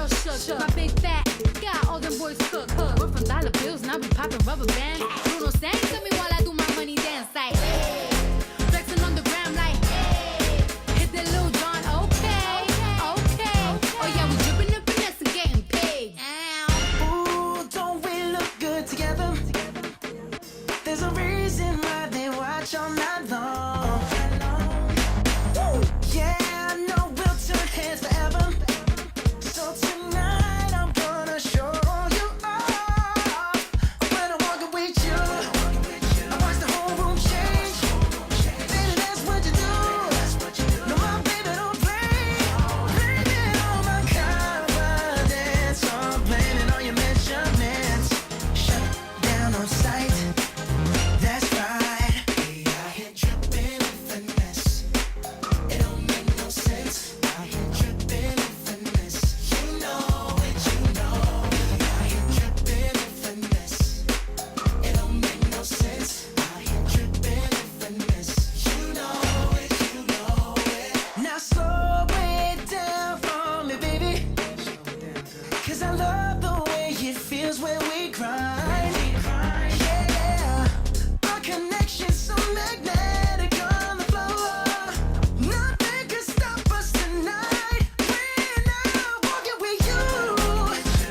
real shook. My big fat got all them boys cook. We're from dollar bills, now we popping rubber bands. Bruno sang to me while I do my money dance. Like, hey, flexing on the gram like, hey, hit that Lil Jon, okay. Oh yeah, we dripping and finesse and getting paid. Ooh, don't we look good together? There's a reason why they watch all night long. Yeah, I know we'll turn heads forever. So tonight I'm gonna show you off. When I walk with you, I watch the whole room change. Baby, that's what you do. No, my baby don't play. Blaming on my confidence, I'm blaming on your measurements. Shut down on sight. That's right. We out here dripping with finesse. It don't make no sense. Out here dripping with finesse. You know it, you know. We out here dripping with finesse. It don't make no sense. Out here dripping with finesse. You know it, you know it. Now slow it down for me, baby. 'Cause I love the way it feels when we grind. Yeah, our connection's so magnetic on the floor. Nothing can stop us tonight. When I'm walking with you,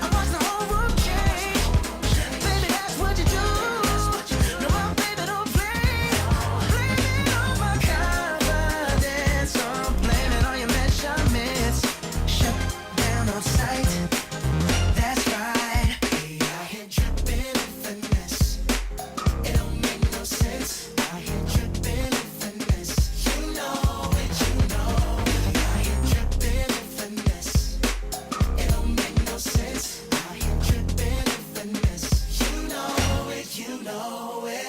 I watch the whole room change. Baby, that's what you do. No, my baby don't play. Blaming on my confidence, I'm blaming on your measurements. Shut down on sight. That's right. We out here dripping with finesse. It don't make no sense. Out here dripping with finesse. You know it, you know. We out here dripping with finesse. It don't make no sense. Out here dripping with finesse. You know it, you know it.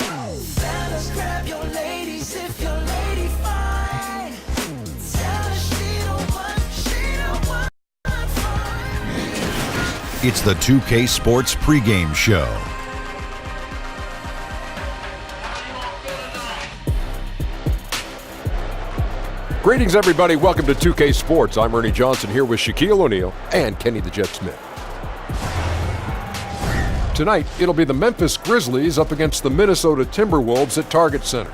Fellas, grab your ladies if your lady fine. Tell her she don't want fun. It's the 2K Sports pregame show. Greetings, everybody. Welcome to 2K Sports. I'm Ernie Johnson here with Shaquille O'Neal and Kenny the Jet Smith. Tonight, it'll be the Memphis Grizzlies up against the Minnesota Timberwolves at Target Center.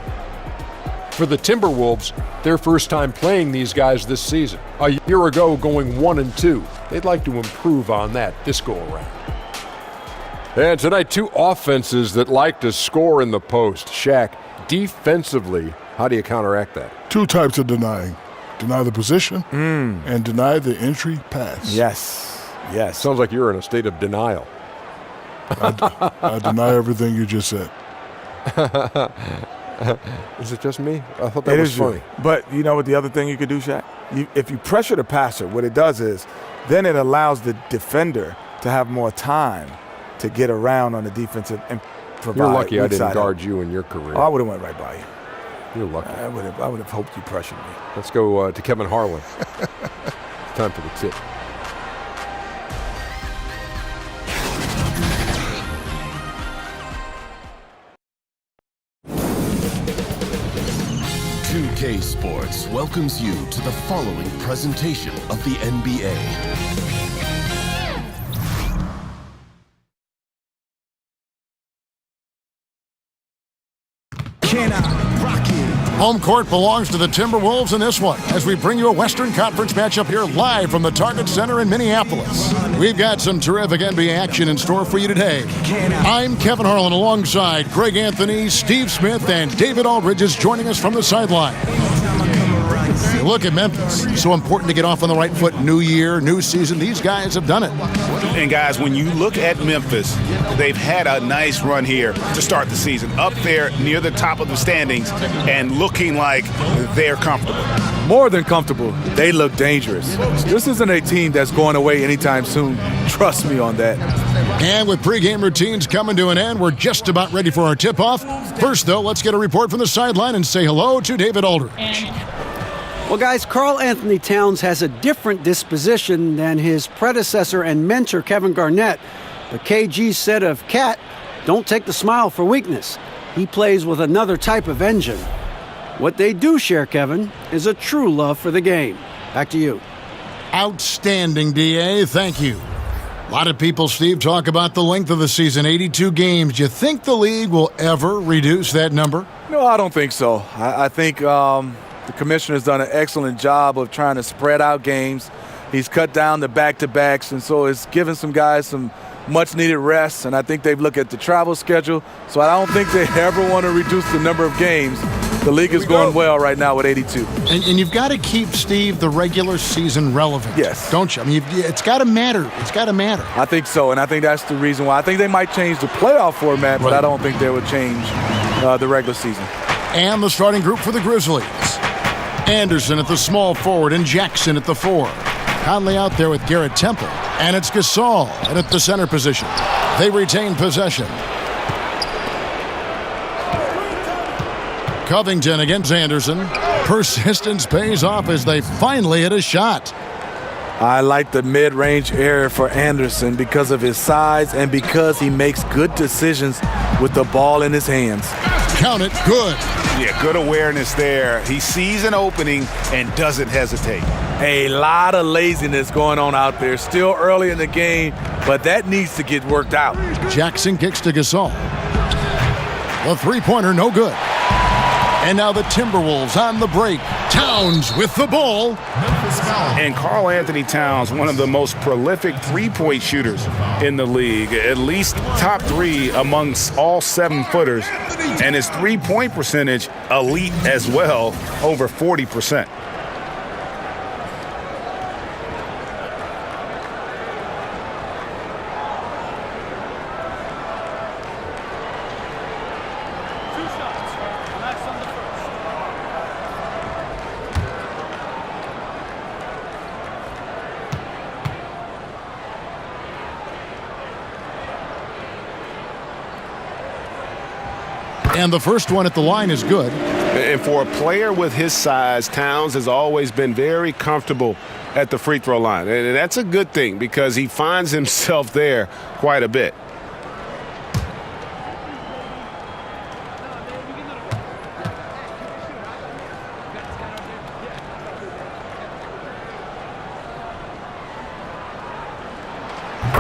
For the Timberwolves, their first time playing these guys this season. A year ago, going 1-2. They'd like to improve on that this go-around. And tonight, two offenses that like to score in the post. Shaq, defensively, how do you counteract that? Two types of denying. Deny the position and deny the entry pass. Yes. Sounds like you're in a state of denial. I deny everything you just said. Is it just me? I thought that was funny. But you know what the other thing you could do, Shaq? If you pressure the passer, what it does is then it allows the defender to have more time to get around on the defensive and provide. You're lucky I didn't inside guard out. you in your career. Oh, I would have went right by you. You're lucky. I would have hoped you pressured me. Let's go to Kevin Harlan. Time for the tip. K Sports welcomes you to the following presentation of the NBA. Can I rock it? Home court belongs to the Timberwolves in this one as we bring you a Western Conference matchup here live from the Target Center in Minneapolis. We've got some terrific NBA action in store for you today. I'm Kevin Harlan alongside Greg Anthony, Steve Smith, and David Aldridge is joining us from the sideline. Look at Memphis. So important to get off on the right foot. New year, new season. These guys have done it. And guys, when you look at Memphis, they've had a nice run here to start the season. Up there near the top of the standings and looking like they're comfortable. More than comfortable. They look dangerous. This isn't a team that's going away anytime soon. Trust me on that. And with pregame routines coming to an end, we're just about ready for our tip-off. First, though, let's get a report from the sideline and say hello to David Aldridge. Well, guys, Karl-Anthony Towns has a different disposition than his predecessor and mentor, Kevin Garnett. But KG said of Cat, don't take the smile for weakness. He plays with another type of engine. What they do share, Kevin, is a true love for the game. Back to you. Outstanding, D.A. Thank you. A lot of people, Steve, talk about the length of the season, 82 games. Do you think the league will ever reduce that number? No, I don't think so. I think the commissioner's done an excellent job of trying to spread out games. He's cut down the back-to-backs, and so it's given some guys some much-needed rest, and I think they've looked at the travel schedule. So I don't think they ever want to reduce the number of games. The league is going well right now with 82. And you've got to keep, Steve, the regular season relevant. Yes. Don't you? I mean, it's got to matter. It's got to matter. I think so, and I think that's the reason why. I think they might change the playoff format, but I don't think they would change the regular season. And the starting group for the Grizzlies. Anderson at the small forward and Jackson at the 4. Conley out there with Garrett Temple. And it's Gasol at the center position. They retain possession. Covington against Anderson. Persistence pays off as they finally hit a shot. I like the mid-range area for Anderson because of his size and because he makes good decisions with the ball in his hands. Count it, good. Yeah, good awareness there. He sees an opening and doesn't hesitate. A lot of laziness going on out there. Still early in the game, but that needs to get worked out. Jackson kicks to Gasol. The three-pointer, no good. And now the Timberwolves on the break. Towns with the ball. And Karl-Anthony Towns, one of the most prolific three-point shooters in the league, at least top 3 amongst all 7-footers. And his three-point percentage, elite as well, over 40%. And the first one at the line is good. And for a player with his size, Towns has always been very comfortable at the free throw line. And that's a good thing because he finds himself there quite a bit.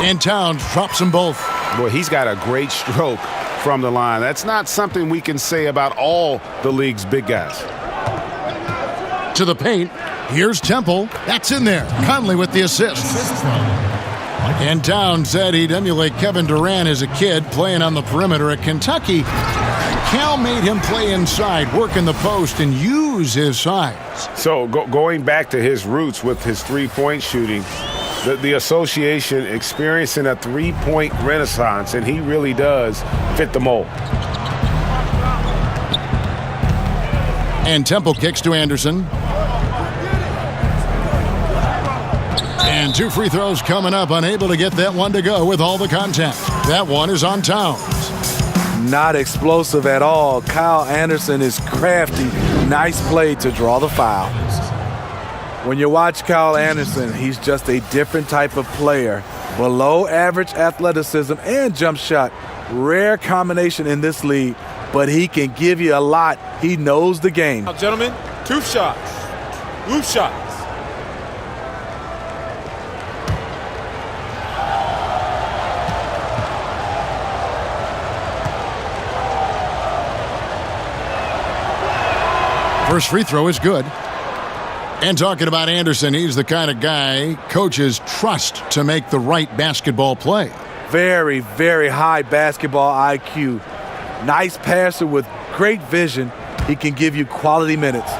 And Towns drops them both. Boy, he's got a great stroke from the line. That's not something we can say about all the league's big guys. To the paint. Here's Temple. That's in there. Conley with the assist. And Towns said he'd emulate Kevin Durant as a kid playing on the perimeter at Kentucky. Cal made him play inside, work in the post, and use his size. So going back to his roots with his three-point shooting, the association experiencing a three-point renaissance, and he really does fit the mold. And Temple kicks to Anderson. And 2 free throws coming up, unable to get that one to go with all the contact. That one is on Towns. Not explosive at all. Kyle Anderson is crafty. Nice play to draw the foul. When you watch Kyle Anderson, he's just a different type of player. Below average athleticism and jump shot. Rare combination in this league, but he can give you a lot. He knows the game. Now, gentlemen, 2 shots. Loop shots. First free throw is good. And talking about Anderson, he's the kind of guy coaches trust to make the right basketball play. Very, very high basketball IQ. Nice passer with great vision. He can give you quality minutes.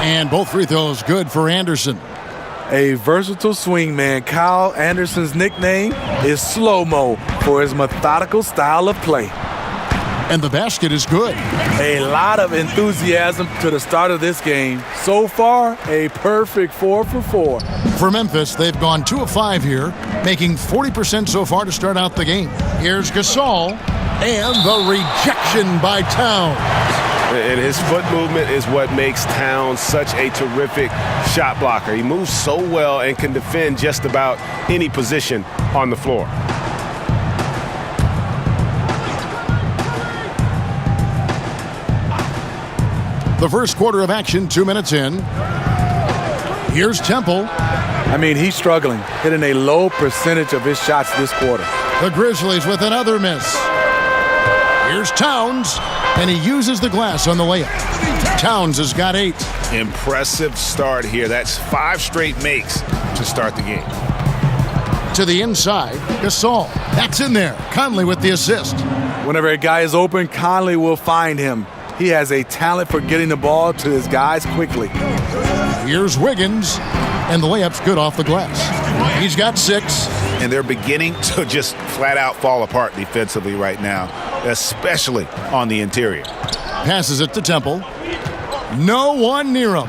And both free throws good for Anderson. A versatile swing man. Kyle Anderson's nickname is Slow-Mo for his methodical style of play. And the basket is good. A lot of enthusiasm to the start of this game. So far, a perfect 4 for 4. For Memphis, they've gone 2 of 5 here, making 40% so far to start out the game. Here's Gasol, and the rejection by Towns. And his foot movement is what makes Towns such a terrific shot blocker. He moves so well and can defend just about any position on the floor. The first quarter of action, 2 minutes in. Here's Temple. I mean, he's struggling, hitting a low percentage of his shots this quarter. The Grizzlies with another miss. Here's Towns, and he uses the glass on the layup. Towns has got 8. Impressive start here. That's 5 straight makes to start the game. To the inside, Gasol. That's in there. Conley with the assist. Whenever a guy is open, Conley will find him. He has a talent for getting the ball to his guys quickly. Here's Wiggins, and the layup's good off the glass. He's got 6. And they're beginning to just flat out fall apart defensively right now, especially on the interior. Passes it to Temple. No one near him.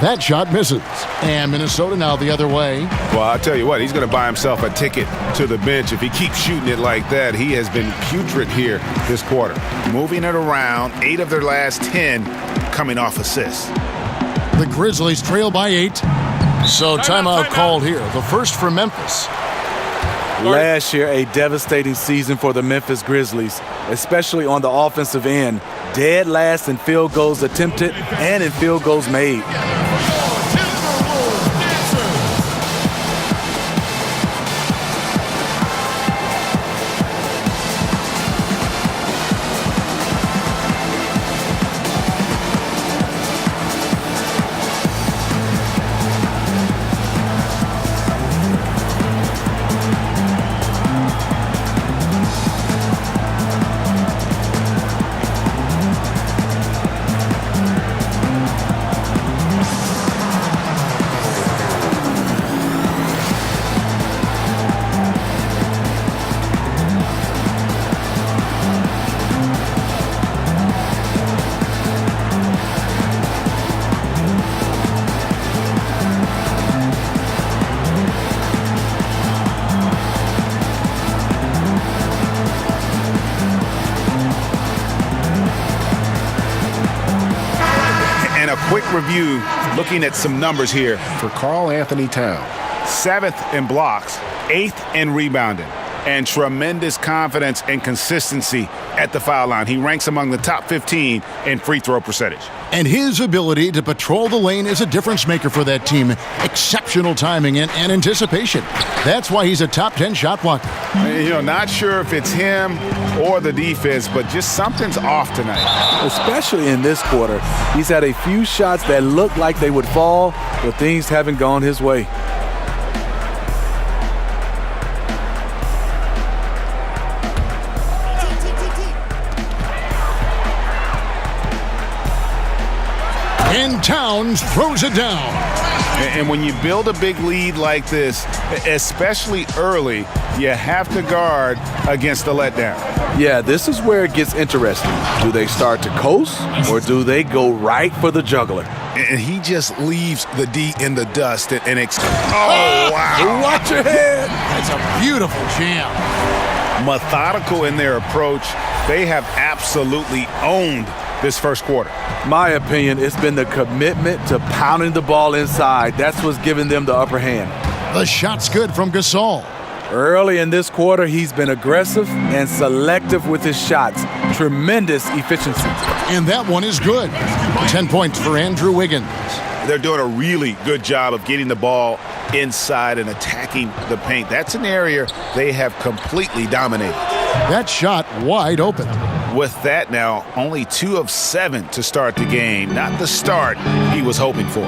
That shot misses. And Minnesota now the other way. Well, I'll tell you what, he's going to buy himself a ticket to the bench if he keeps shooting it like that. He has been putrid here this quarter. Moving it around, 8 of their last 10 coming off assists. The Grizzlies trail by 8. So timeout called here. The first for Memphis. Last year, a devastating season for the Memphis Grizzlies, especially on the offensive end. Dead last in field goals attempted and in field goals made. Quick review, looking at some numbers here for Karl-Anthony Towns. 7th in blocks, 8th in rebounding, and tremendous confidence and consistency at the foul line. He ranks among the top 15 in free throw percentage. And his ability to patrol the lane is a difference maker for that team. Exceptional timing and anticipation. That's why he's a top 10 shot blocker. You know, not sure if it's him or the defense, but just something's off tonight. Especially in this quarter. He's had a few shots that looked like they would fall, but things haven't gone his way. And Towns throws it down. And when you build a big lead like this, especially early, you have to guard against the letdown. Yeah, this is where it gets interesting. Do they start to coast, or do they go right for the juggler? And he just leaves the D in the dust. Oh, wow. Watch your head. That's a beautiful jam. Methodical in their approach. They have absolutely owned this first quarter. My opinion, it's been the commitment to pounding the ball inside. That's what's giving them the upper hand. The shot's good from Gasol. Early in this quarter, he's been aggressive and selective with his shots. Tremendous efficiency. And that one is good. 10 points for Andrew Wiggins. They're doing a really good job of getting the ball inside and attacking the paint. That's an area they have completely dominated. That shot wide open. With that now, only 2 of 7 to start the game. Not the start he was hoping for.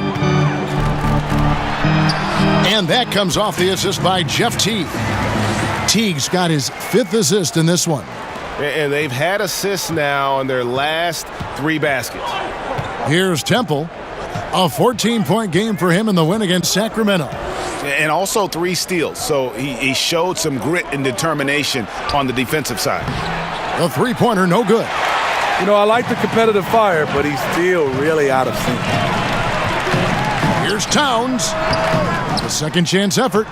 And that comes off the assist by Jeff Teague. Teague's got his 5th assist in this one. And they've had assists now in their last 3 baskets. Here's Temple. A 14-point game for him in the win against Sacramento. And also 3 steals. So he showed some grit and determination on the defensive side. The three-pointer, no good. You know, I like the competitive fire, but he's still really out of sync. Here's Towns. The second chance effort.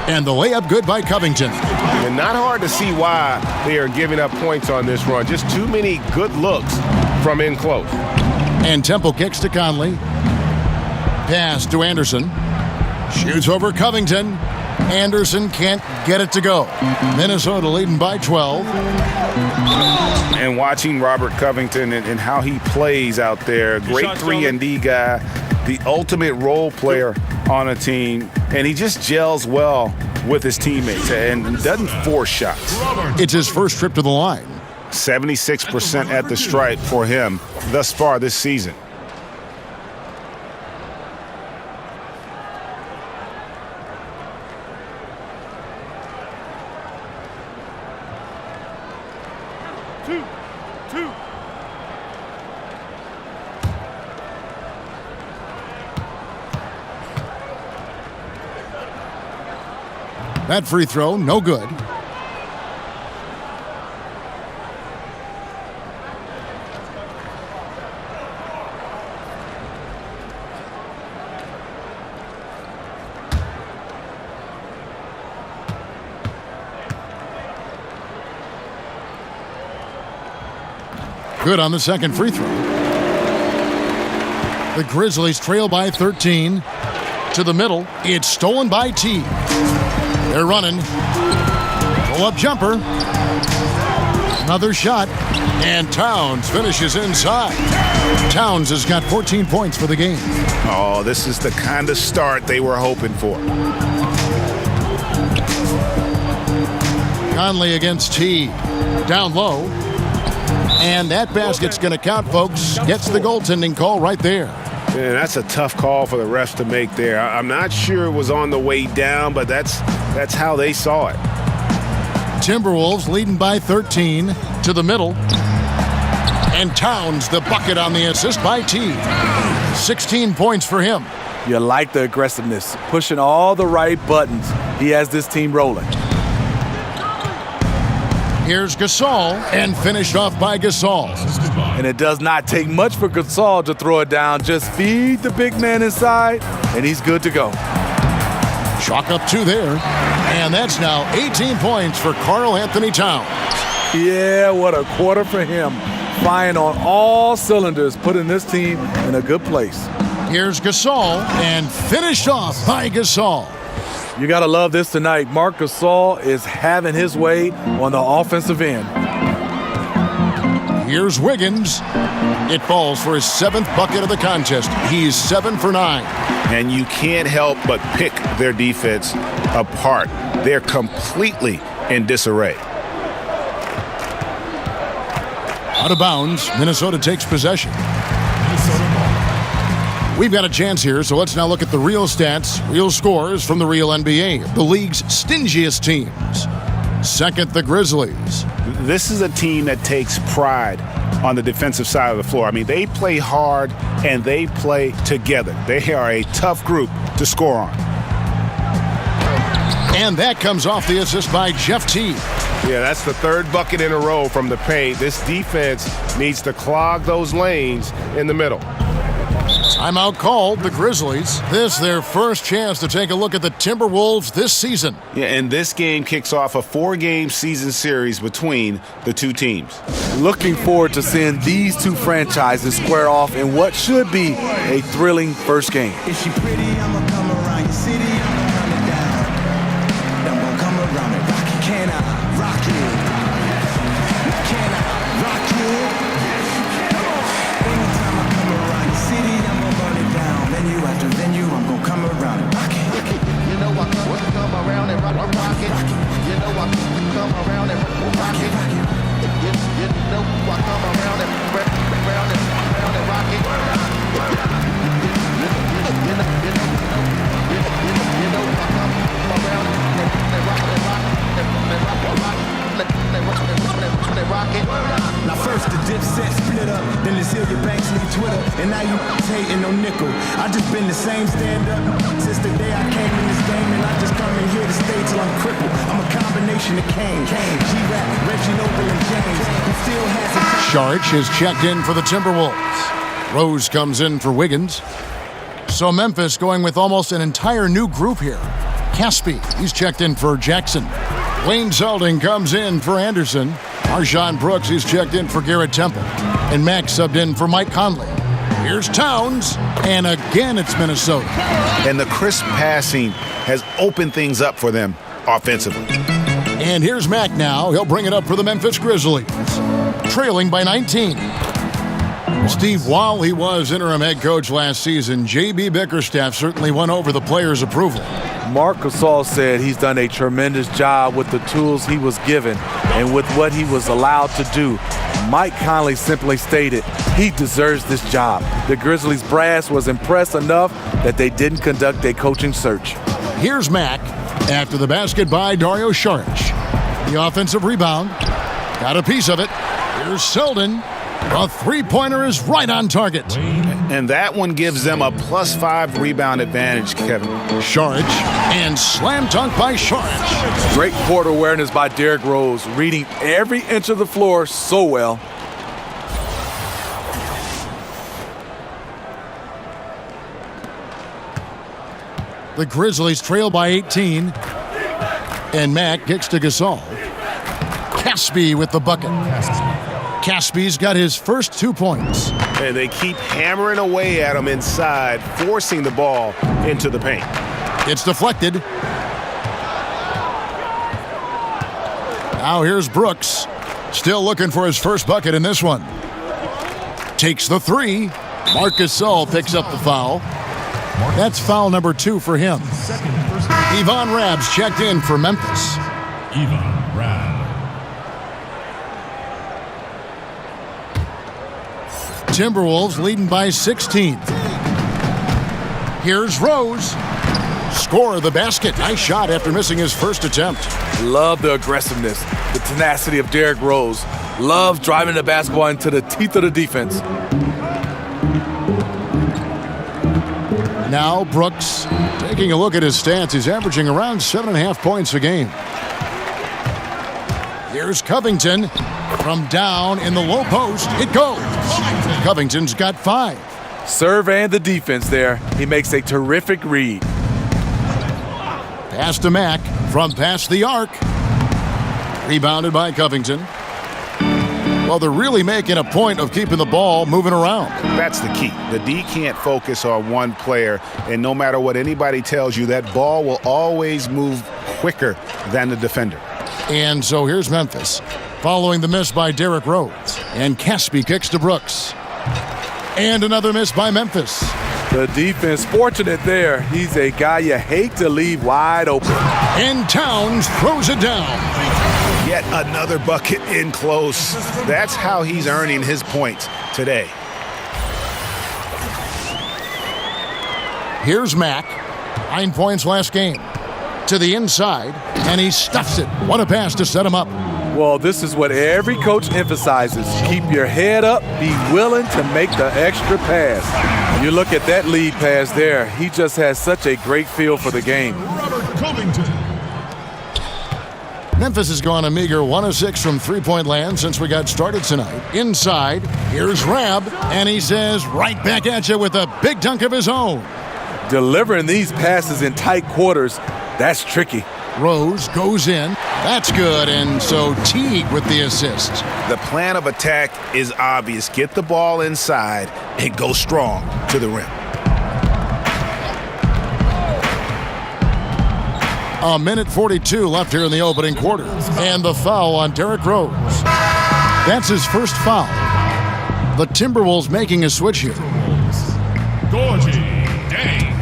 And the layup good by Covington. And not hard to see why they are giving up points on this run. Just too many good looks from in close. And Temple kicks to Conley. Pass to Anderson. Shoots over Covington. Anderson can't get it to go. Minnesota leading by 12. And watching Robert Covington and how he plays out there, great 3-and-D guy, the ultimate role player on a team, and he just gels well with his teammates and doesn't force shots. It's his first trip to the line. 76% at the stripe for him thus far this season. That free throw, no good. Good on the second free throw. The Grizzlies trail by 13. To the middle, it's stolen by T. They're running. Pull-up jumper. Another shot. And Towns finishes inside. Towns has got 14 points for the game. Oh, this is the kind of start they were hoping for. Conley against T. Down low. And that basket's going to count, folks. Gets the goaltending call right there. Yeah, that's a tough call for the refs to make there. I'm not sure it was on the way down, but that's how they saw it. Timberwolves leading by 13 to the middle. And Towns the bucket on the assist by T. 16 points for him. You like the aggressiveness, pushing all the right buttons. He has this team rolling. Here's Gasol, and finished off by Gasol. And it does not take much for Gasol to throw it down. Just feed the big man inside, and he's good to go. Chalk up 2 there. And that's now 18 points for Karl-Anthony Towns. Yeah, what a quarter for him. Firing on all cylinders, putting this team in a good place. Here's Gasol, and finished off by Gasol. You got to love this tonight. Marc Gasol is having his way on the offensive end. Here's Wiggins. It falls for his 7th bucket of the contest. He's 7 for 9. And you can't help but pick their defense apart. They're completely in disarray. Out of bounds, Minnesota takes possession. We've got a chance here, so let's now look at the real stats, real scores from the real NBA, the league's stingiest teams. Second, the Grizzlies. This is a team that takes pride on the defensive side of the floor. I mean, they play hard and they play together. They are a tough group to score on. And that comes off the assist by Jeff T. Yeah, that's the 3rd bucket in a row from the paint. This defense needs to clog those lanes in the middle. Timeout called, the Grizzlies. This their first chance to take a look at the Timberwolves this season. Yeah, and this game kicks off a 4-game season series between the two teams. Looking forward to seeing these two franchises square off in what should be a thrilling first game. Is she pretty? I'ma come around your city. I'ma come it down. I'm gonna come around it. Rock it. Can I rock it? Can I rock it? Anytime I come around your city, I'ma burn it down. Venue after venue, I'm gonna come around it. Rock it. You know I come around and rock it. You know I come around and rock it. You know I come around and rock it. Now first the Dipset split up, then the Zillion Banks leave Twitter, and now you hating no nickel. I just been the same stand-up since the day I came in this game, and I just come in here to stay till I'm crippled. I'm a combination of Kane, G-Rap, Reggie Noble, and James. Who still has a Sharch is checked in for the Timberwolves. Rose comes in for Wiggins. So Memphis going with almost an entire new group here. Caspi, he's checked in for Jackson. Wayne Zeldin comes in for Anderson. Arjon Brooks, he's checked in for Garrett Temple. And Max subbed in for Mike Conley. Here's Towns, and again it's Minnesota. And the crisp passing has opened things up for them offensively. And here's Mack now. He'll bring it up for the Memphis Grizzlies, trailing by 19. Steve, while he was interim head coach last season, J.B. Bickerstaff certainly won over the players' approval. Marc Gasol said he's done a tremendous job with the tools he was given and with what he was allowed to do. Mike Conley simply stated he deserves this job. The Grizzlies brass was impressed enough that they didn't conduct a coaching search. Here's Mack after the basket by Dario Saric. The offensive rebound. Got a piece of it. Here's Selden. A three-pointer is right on target. And that one gives them a +5 rebound advantage, Kevin. Saric and slam dunk by Saric. Great court awareness by Derrick Rose, reading every inch of the floor so well. The Grizzlies trail by 18. And Mack kicks to Gasol. Caspi with the bucket. Caspi's got his first 2 points. And they keep hammering away at him inside, forcing the ball into the paint. It's deflected. Now here's Brooks. Still looking for his first bucket in this one. Takes the three. Marc Gasol picks up the foul. That's foul number 2 for him. Ivan Rab's checked in for Memphis. Ivan Rab. Timberwolves leading by 16. Here's Rose. Score the basket. Nice shot after missing his first attempt. Love the aggressiveness, the tenacity of Derrick Rose. Love driving the basketball into the teeth of the defense. Now Brooks taking a look at his stats. He's averaging around 7.5 points a game. Here's Covington from down in the low post. It goes. Covington's got 5. Surveying the defense there. He makes a terrific read. Pass to Mack from past the arc. Rebounded by Covington. Well, they're really making a point of keeping the ball moving around. That's the key. The D can't focus on one player, and no matter what anybody tells you, that ball will always move quicker than the defender. And so here's Memphis, following the miss by Derrick Rose. And Caspi kicks to Brooks. And another miss by Memphis. The defense fortunate there. He's a guy you hate to leave wide open. And Towns throws it down. Yet another bucket in close. That's how he's earning his points today. Here's Mack. 9 points last game. To the inside, and he stuffs it. What a pass to set him up. Well, this is what every coach emphasizes. Keep your head up. Be willing to make the extra pass. You look at that lead pass there. He just has such a great feel for the game. Memphis has gone a meager 1 of 6 from three-point land since we got started tonight. Inside, here's Rab, and he says right back at you with a big dunk of his own. Delivering these passes in tight quarters, that's tricky. Rose goes in. That's good, and so Teague with the assist. The plan of attack is obvious. Get the ball inside and go strong to the rim. A minute 42 left here in the opening quarter. And the foul on Derrick Rose. That's his first foul. The Timberwolves making a switch here. Gorgie, Dane,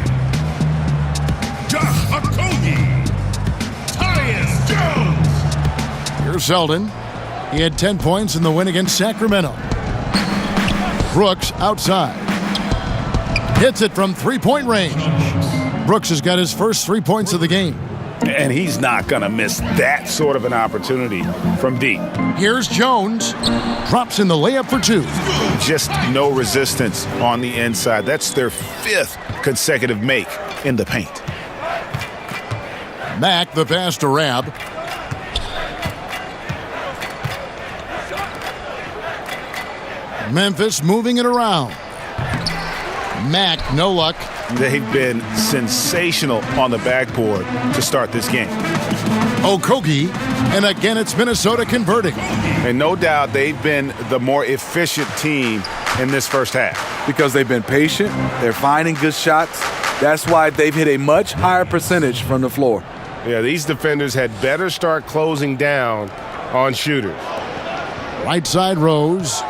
Josh Okogie, Tyus Jones. Here's Selden. He had 10 points in the win against Sacramento. Brooks outside. Hits it from three-point range. Brooks has got his first 3 points of the game. And he's not going to miss that sort of an opportunity from deep. Here's Jones. Drops in the layup for 2. Just no resistance on the inside. That's their 5th consecutive make in the paint. Mack the pass to Rab. Memphis moving it around. Mack, no luck. They've been sensational on the backboard to start this game. Okogie, and again it's Minnesota converting. And no doubt they've been the more efficient team in this first half. Because they've been patient, they're finding good shots. That's why they've hit a much higher percentage from the floor. Yeah, these defenders had better start closing down on shooters. Right side Rose.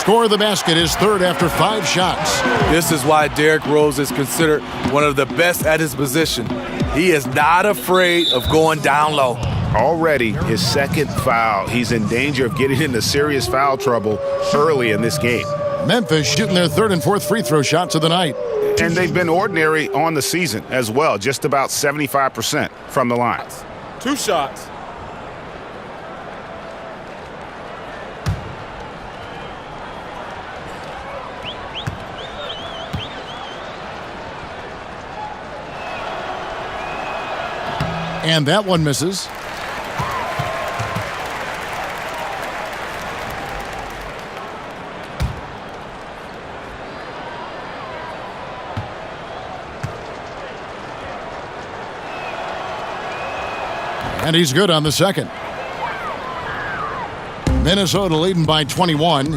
Score the basket, his third after 5 shots. This is why Derrick Rose is considered one of the best at his position. He is not afraid of going down low. Already his second foul. He's in danger of getting into serious foul trouble early in this game. Memphis shooting their third and fourth free throw shots of the night. And they've been ordinary on the season as well, just about 75% from the line. 2 shots. And that one misses. And he's good on the second. Minnesota leading by 21.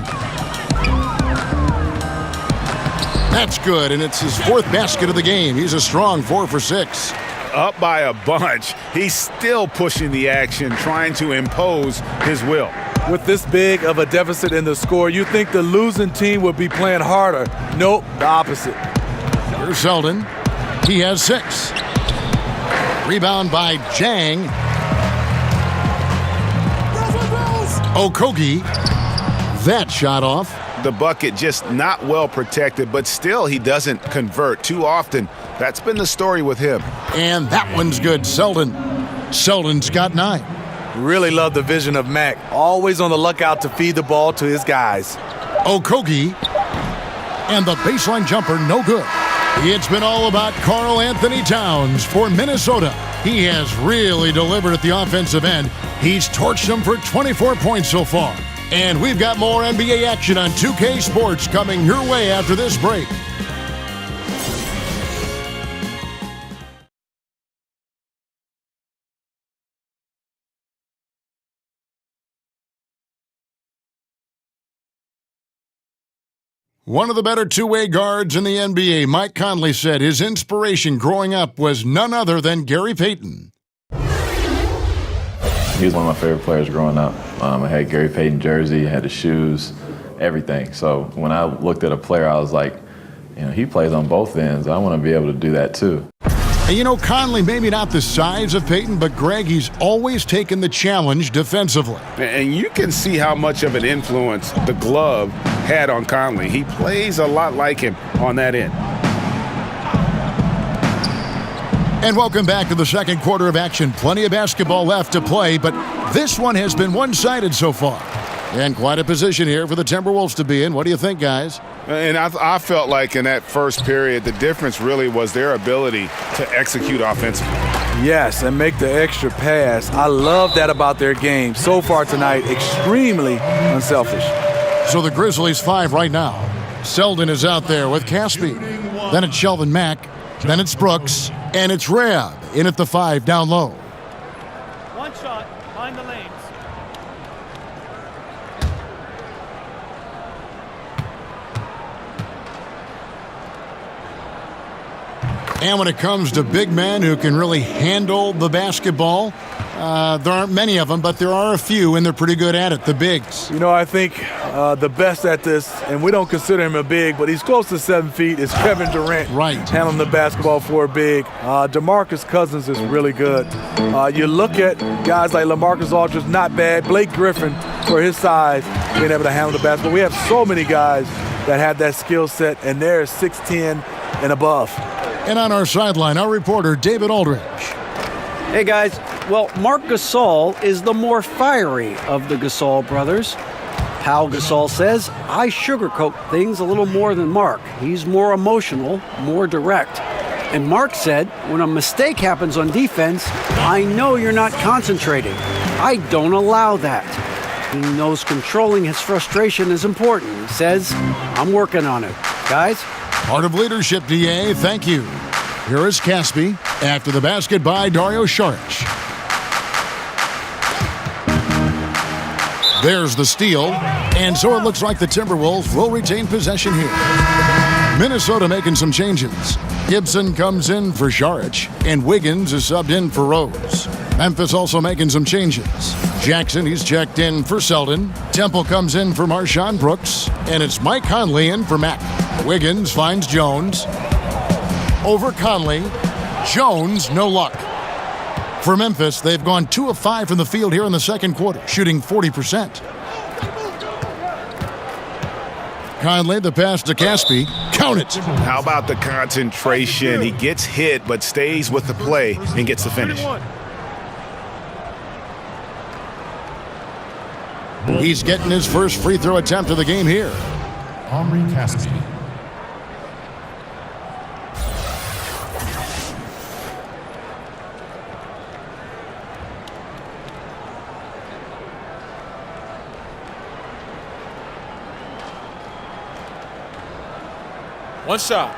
That's good, and it's his 4th basket of the game. He's a strong 4 for 6. Up by a bunch. He's still pushing the action, trying to impose his will. With this big of a deficit in the score, you think the losing team would be playing harder. Nope, the opposite. Here's Selden. He has 6. Rebound by Jang. Okogie. That shot off. The bucket just not well protected, but still he doesn't convert too often. That's been the story with him. And that one's good. Selden. Selden's got 9. Really love the vision of Mac. Always on the lookout to feed the ball to his guys. Okogie. And the baseline jumper, no good. It's been all about Karl-Anthony Towns for Minnesota. He has really delivered at the offensive end. He's torched them for 24 points so far. And we've got more NBA action on 2K Sports coming your way after this break. One of the better two-way guards in the NBA, Mike Conley, said his inspiration growing up was none other than Gary Payton. He was one of my favorite players growing up. I had Gary Payton jersey, had the shoes, everything. So when I looked at a player, I was like, you know, he plays on both ends. I want to be able to do that too. And you know, Conley, maybe not the size of Payton, but Greg, he's always taken the challenge defensively. And you can see how much of an influence the glove had on Conley. He plays a lot like him on that end. And welcome back to the second quarter of action. Plenty of basketball left to play, but this one has been one-sided so far. And quite a position here for the Timberwolves to be in. What do you think, guys? And I felt like in that first period, the difference really was their ability to execute offensively. Yes, and make the extra pass. I love that about their game. So far tonight, extremely unselfish. So the Grizzlies 5 right now. Selden is out there with Caspi. Then it's Shelvin Mack. Then it's Brooks. And it's Rab in at the 5 down low. One shot, find the lanes. And when it comes to big men who can really handle the basketball, there aren't many of them, but there are a few, and they're pretty good at it, the bigs. You know, I think the best at this, and we don't consider him a big, but he's close to 7 feet, is Kevin Durant. Right. Handling the basketball for a big. DeMarcus Cousins is really good. You look at guys like LaMarcus Aldridge, not bad. Blake Griffin, for his size, being able to handle the basketball. We have so many guys that have that skill set, and they're 6'10" and above. And on our sideline, our reporter, David Aldridge. Hey, guys. Well, Marc Gasol is the more fiery of the Gasol brothers. Pau Gasol says, I sugarcoat things a little more than Marc. He's more emotional, more direct. And Marc said, when a mistake happens on defense, I know you're not concentrating. I don't allow that. He knows controlling his frustration is important. He says, I'm working on it. Guys? Part of leadership, DA. Thank you. Here is Caspi. After the basket by Dario Saric. There's the steal, and so it looks like the Timberwolves will retain possession here. Minnesota making some changes. Gibson comes in for Saric, and Wiggins is subbed in for Rose. Memphis also making some changes. Jackson, he's checked in for Selden. Temple comes in for Marshawn Brooks, and it's Mike Conley in for Mack. Wiggins finds Jones. Over Conley. Jones, no luck. For Memphis, they've gone 2 of 5 from the field here in the second quarter, shooting 40%. Conley, the pass to Caspi. Count it. How about the concentration? He gets hit but stays with the play and gets the finish. He's getting his first free throw attempt of the game here. Omri Caspi. One shot.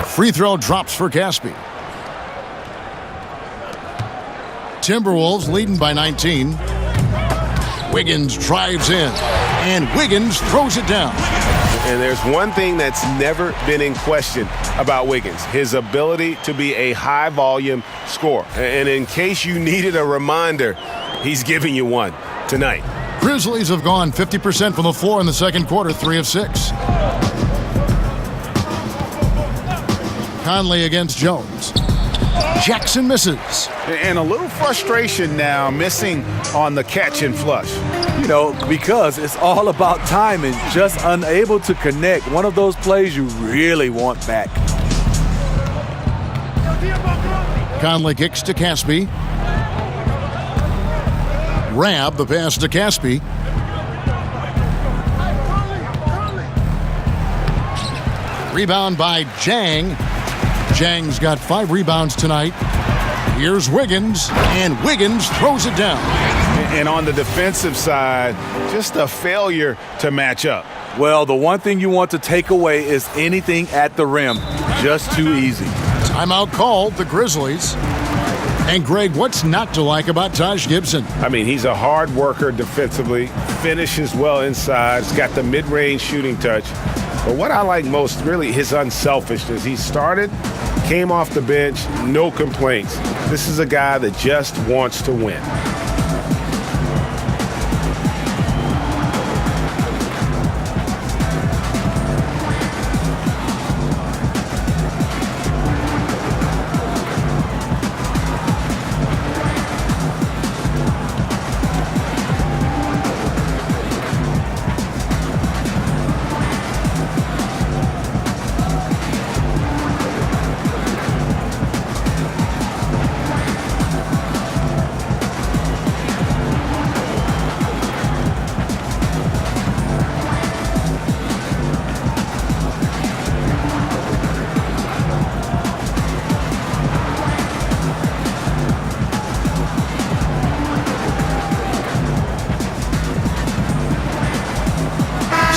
Free throw drops for Caspi. Timberwolves leading by 19. Wiggins drives in, and Wiggins throws it down. And there's one thing that's never been in question about Wiggins, his ability to be a high-volume scorer. And in case you needed a reminder, he's giving you one tonight. Grizzlies have gone 50% from the floor in the second quarter, 3 of 6. Conley against Jones. Jackson misses. And a little frustration now, missing on the catch and flush. You know, because it's all about timing, just unable to connect. One of those plays you really want back. Conley kicks to Caspi. Rab the pass to Caspi. Rebound by Jang. Jang's got 5 rebounds tonight. Here's Wiggins, and Wiggins throws it down. And on the defensive side, just a failure to match up. Well, the one thing you want to take away is anything at the rim. Just too easy. Timeout called, the Grizzlies. And Greg, what's not to like about Taj Gibson? I mean, he's a hard worker defensively, finishes well inside, he's got the mid-range shooting touch. But what I like most, really, his unselfishness. He started, came off the bench, no complaints. This is a guy that just wants to win.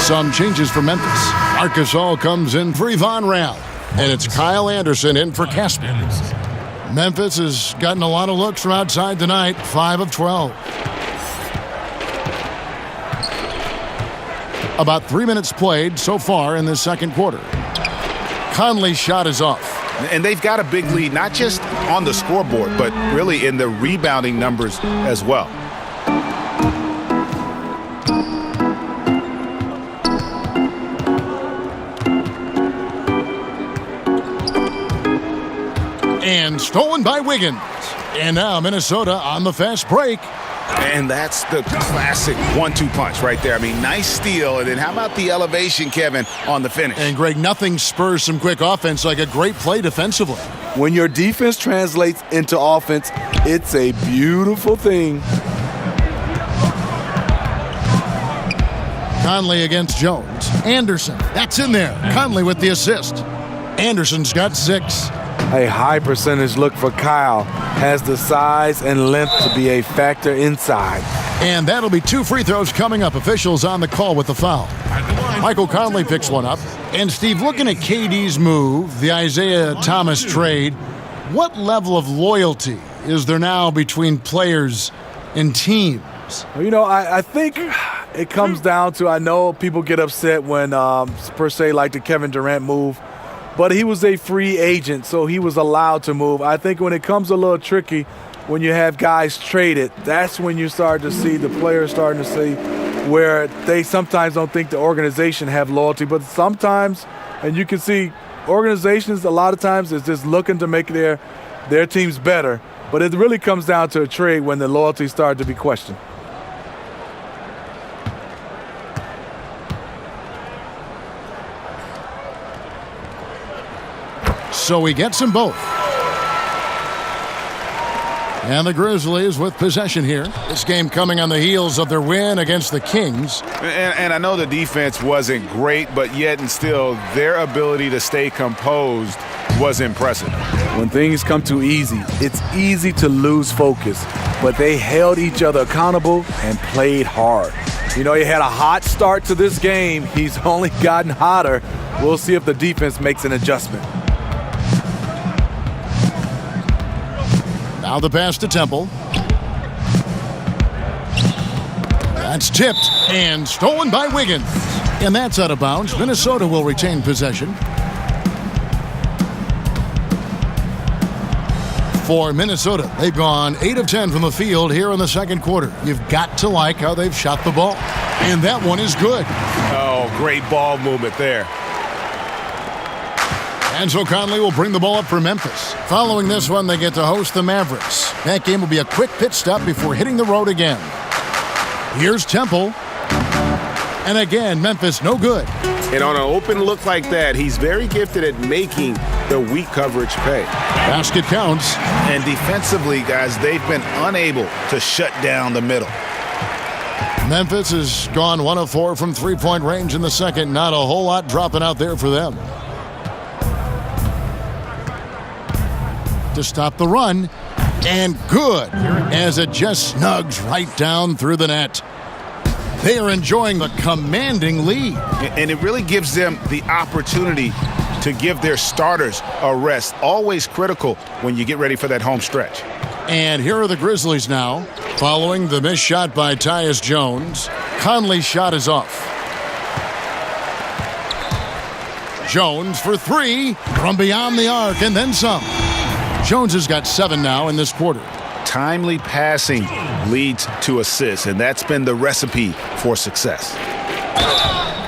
Some changes for Memphis. Arkansas comes in for Yvonne Rao, and it's Kyle Anderson in for Caspi. Memphis has gotten a lot of looks from outside tonight, 5 of 12. About 3 minutes played so far in this second quarter. Conley's shot is off. And they've got a big lead, not just on the scoreboard, but really in the rebounding numbers as well. And stolen by Wiggins. And now Minnesota on the fast break. And that's the classic 1-2 punch right there. I mean, nice steal. And then how about the elevation, Kevin, on the finish? And Greg, nothing spurs some quick offense like a great play defensively. When your defense translates into offense, it's a beautiful thing. Conley against Jones. Anderson, that's in there. Conley with the assist. Anderson's got 6. a high percentage look for Kyle. Has the size and length to be a factor inside. And that'll be 2 free throws coming up. Officials on the call with the foul. Michael Conley picks one up. And Steve, looking at KD's move, the Isaiah Thomas trade, what level of loyalty is there now between players and teams? Well, you know, I think it comes down to, I know people get upset when, per se, like the Kevin Durant move, but he was a free agent, so he was allowed to move. I think when it comes a little tricky, when you have guys traded, that's when you start to see the players starting to see where they sometimes don't think the organization have loyalty, but sometimes, and you can see organizations a lot of times is just looking to make their teams better, but it really comes down to a trade when the loyalty started to be questioned. So he gets them both. And the Grizzlies with possession here. This game coming on the heels of their win against the Kings. And I know the defense wasn't great, but yet and still their ability to stay composed was impressive. When things come too easy, it's easy to lose focus, but they held each other accountable and played hard. You know, he had a hot start to this game. He's only gotten hotter. We'll see if the defense makes an adjustment. Now the pass to Temple. That's tipped and stolen by Wiggins. And that's out of bounds. Minnesota will retain possession. For Minnesota, they've gone 8 of 10 from the field here in the second quarter. You've got to like how they've shot the ball. And that one is good. Oh, great ball movement there. And so Conley will bring the ball up for Memphis. Following this one, they get to host the Mavericks. That game will be a quick pit stop before hitting the road again. Here's Temple. And again, Memphis no good. And on an open look like that, he's very gifted at making the weak coverage pay. Basket counts. And defensively, guys, they've been unable to shut down the middle. Memphis has gone 1 of 4 from three-point range in the second. Not a whole lot dropping out there for them. To stop the run, and good, as it just snugs right down through the net. They are enjoying the commanding lead. And it really gives them the opportunity to give their starters a rest. Always critical when you get ready for that home stretch. And here are the Grizzlies now, following the missed shot by Tyus Jones. Conley's shot is off. Jones for 3 from beyond the arc, and then some. Jones has got 7 now in this quarter. Timely passing leads to assists, and that's been the recipe for success.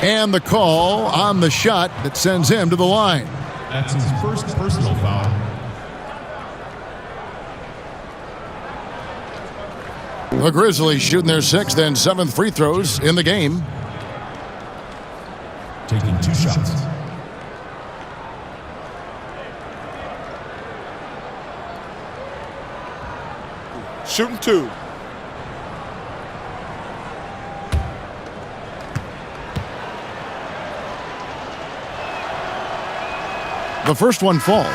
And the call on the shot that sends him to the line. That's his first personal foul. The Grizzlies shooting their 6th and 7th free throws in the game. Taking 2 shots. Shooting 2. The first one falls.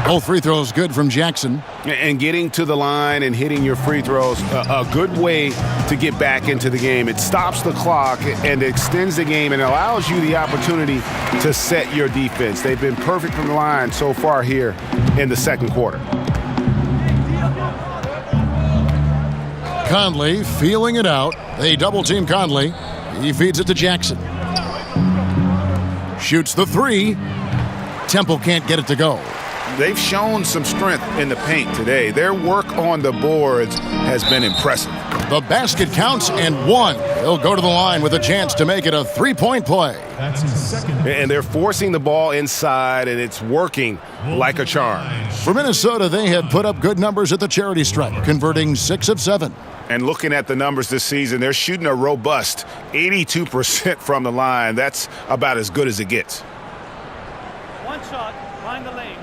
Both free throws good from Jackson. And getting to the line and hitting your free throws, a good way to get back into the game. It stops the clock and extends the game and allows you the opportunity to set your defense. They've been perfect from the line so far here in the second quarter. Conley feeling it out. They double-team Conley. He feeds it to Jackson. Shoots the 3. Temple can't get it to go. They've shown some strength in the paint today. Their work on the boards has been impressive. The basket counts and one. He'll go to the line with a chance to make it a three-point play. That's his second. And they're forcing the ball inside, and it's working like a charm. For Minnesota, they had put up good numbers at the charity stripe, converting 6 of 7. And looking at the numbers this season, they're shooting a robust 82% from the line. That's about as good as it gets. One shot, mind the lanes.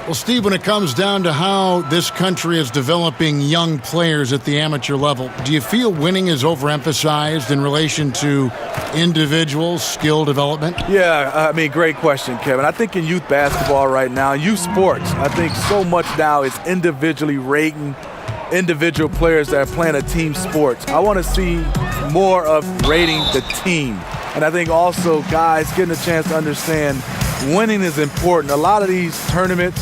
Well, Steve, when it comes down to how this country is developing young players at the amateur level, do you feel winning is overemphasized in relation to individual skill development? Yeah, I mean, great question, Kevin. I think in youth basketball right now, youth sports, I think so much now is individually rating individual players that are playing a team sports. I want to see more of rating the team. And I think also guys getting a chance to understand winning is important. A lot of these tournaments,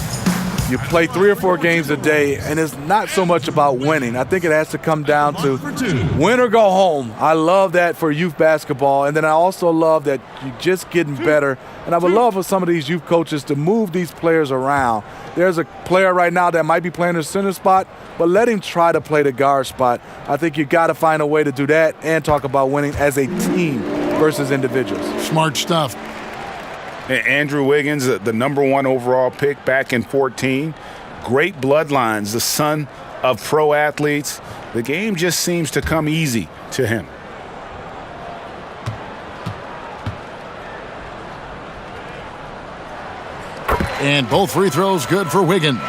you play 3 or 4 games a day, and it's not so much about winning. I think it has to come down to win or go home. I love that for youth basketball, and then I also love that you're just getting better. And I would love for some of these youth coaches to move these players around. There's a player right now that might be playing the center spot, but let him try to play the guard spot. I think you got to find a way to do that and talk about winning as a team versus individuals. Smart stuff. Andrew Wiggins, the #1 overall pick back in 14. Great bloodlines, the son of pro athletes. The game just seems to come easy to him. And both free throws good for Wiggins.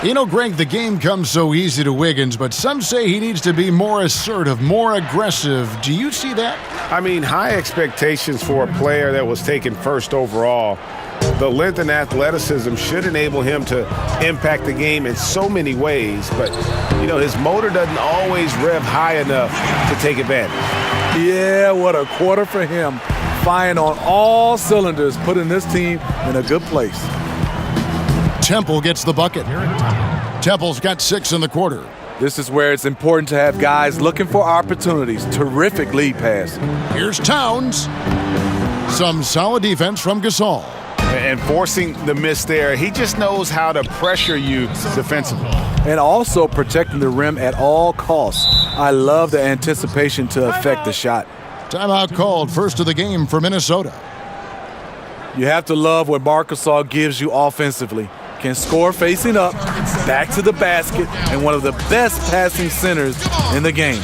You know, Greg, the game comes so easy to Wiggins, but some say he needs to be more assertive, more aggressive. Do you see that? I mean, high expectations for a player that was taken first overall. The length and athleticism should enable him to impact the game in so many ways, but, you know, his motor doesn't always rev high enough to take advantage. Yeah, what a quarter for him. Firing on all cylinders, putting this team in a good place. Temple gets the bucket. Temple's got 6 in the quarter. This is where it's important to have guys looking for opportunities. Terrific lead pass. Here's Towns. Some solid defense from Gasol. And forcing the miss there, he just knows how to pressure you defensively. And also protecting the rim at all costs. I love the anticipation to affect the shot. Timeout called, first of the game for Minnesota. You have to love what Marc Gasol gives you offensively. Can score facing up, back to the basket, and one of the best passing centers in the game.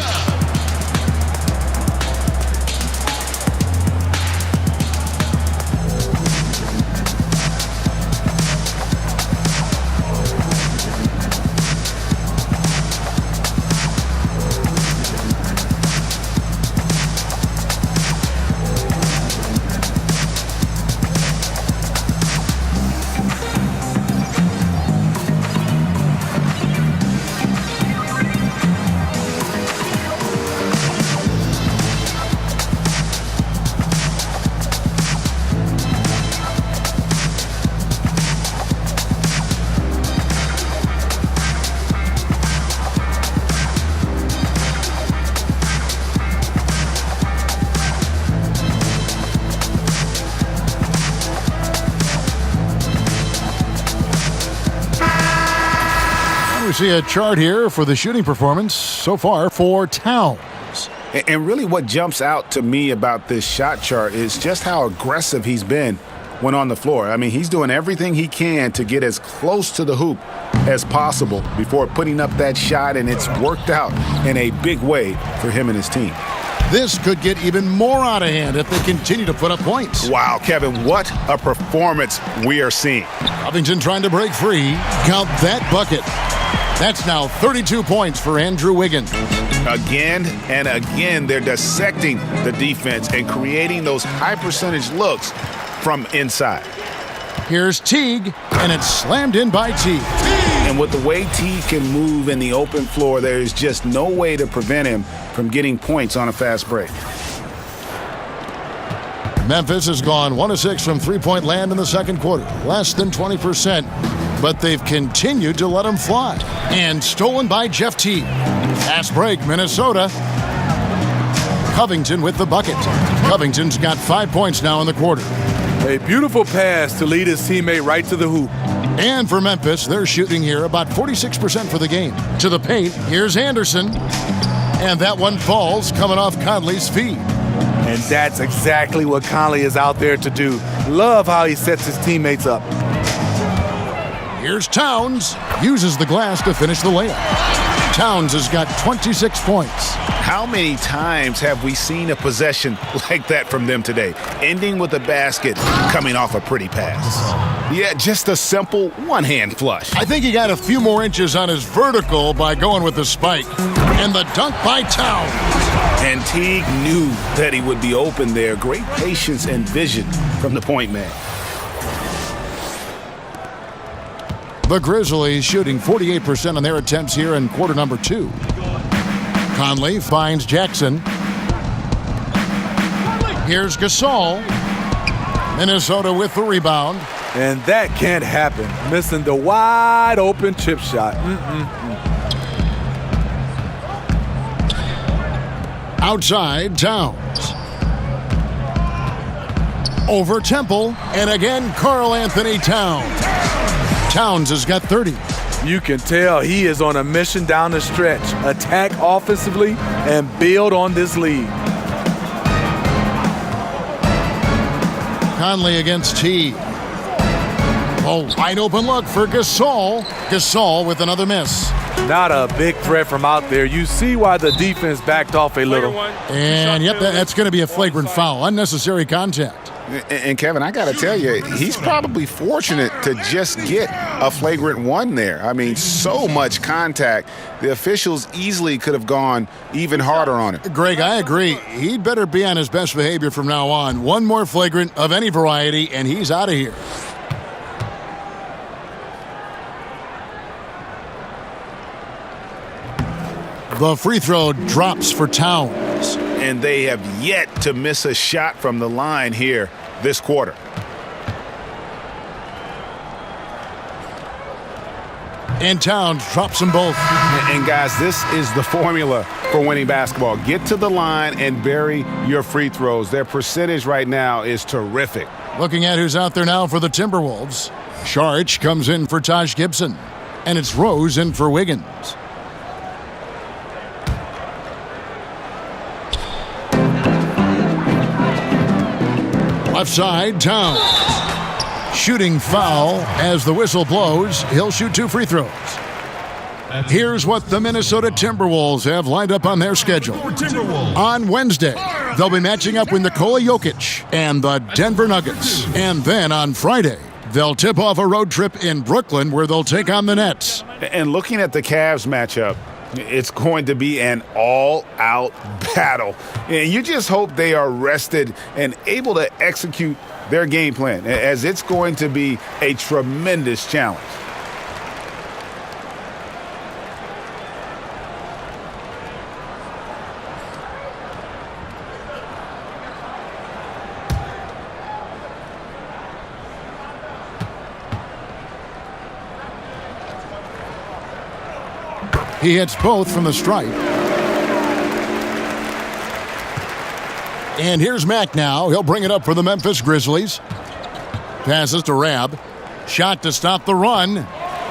We see a chart here for the shooting performance so far for Towns. And really what jumps out to me about this shot chart is just how aggressive he's been when on the floor. I mean, he's doing everything he can to get as close to the hoop as possible before putting up that shot, and it's worked out in a big way for him and his team. This could get even more out of hand if they continue to put up points. Wow, Kevin, what a performance we are seeing. Covington trying to break free. Count that bucket. That's now 32 points for Andrew Wiggins. Again and again, they're dissecting the defense and creating those high-percentage looks from inside. Here's Teague, and it's slammed in by Teague. And with the way Teague can move in the open floor, there is just no way to prevent him from getting points on a fast break. Memphis has gone 1 of 6 from three-point land in the second quarter, less than 20%. But they've continued to let him fly. And stolen by Jeff Teague. Fast break, Minnesota. Covington with the bucket. Covington's got 5 points now in the quarter. A beautiful pass to lead his teammate right to the hoop. And for Memphis, they're shooting here about 46% for the game. To the paint, here's Anderson. And that one falls coming off Conley's feet. And that's exactly what Conley is out there to do. Love how he sets his teammates up. Here's Towns. Uses the glass to finish the layup. Towns has got 26 points. How many times have we seen a possession like that from them today? Ending with a basket, coming off a pretty pass. Yeah, just a simple one-hand flush. I think he got a few more inches on his vertical by going with the spike. And the dunk by Towns. And Teague knew that he would be open there. Great patience and vision from the point man. The Grizzlies shooting 48% on their attempts here in quarter number 2. Conley finds Jackson. Here's Gasol. Minnesota with the rebound. And that can't happen. Missing the wide open chip shot. Outside, Towns. Over Temple. And again, Karl-Anthony Towns. Towns has got 30. You can tell he is on a mission down the stretch. Attack offensively and build on this lead. Conley against T. Oh, wide open look for Gasol. Gasol with another miss. Not a big threat from out there. You see why the defense backed off a little. And yep, that's going to be a flagrant foul. Unnecessary contact. And Kevin, I got to tell you, he's probably fortunate to just get a flagrant one there. I mean, so much contact. The officials easily could have gone even harder on it. Greg, I agree. He'd better be on his best behavior from now on. One more flagrant of any variety, and he's out of here. The free throw drops for Towns. And they have yet to miss a shot from the line here this quarter. And Towns drops them both. And guys, this is the formula for winning basketball. Get to the line and bury your free throws. Their percentage right now is terrific. Looking at who's out there now for the Timberwolves. Sharch comes in for Taj Gibson. And it's Rose in for Wiggins. Left side, Towns. Shooting foul as the whistle blows. He'll shoot 2 free throws. Here's what the Minnesota Timberwolves have lined up on their schedule. On Wednesday, they'll be matching up with Nikola Jokic and the Denver Nuggets. And then on Friday, they'll tip off a road trip in Brooklyn where they'll take on the Nets. And looking at the Cavs matchup, it's going to be an all-out battle. And you just hope they are rested and able to execute their game plan, as it's going to be a tremendous challenge. He hits both from the stripe. And here's Mack now. He'll bring it up for the Memphis Grizzlies. Passes to Rab. Shot to stop the run.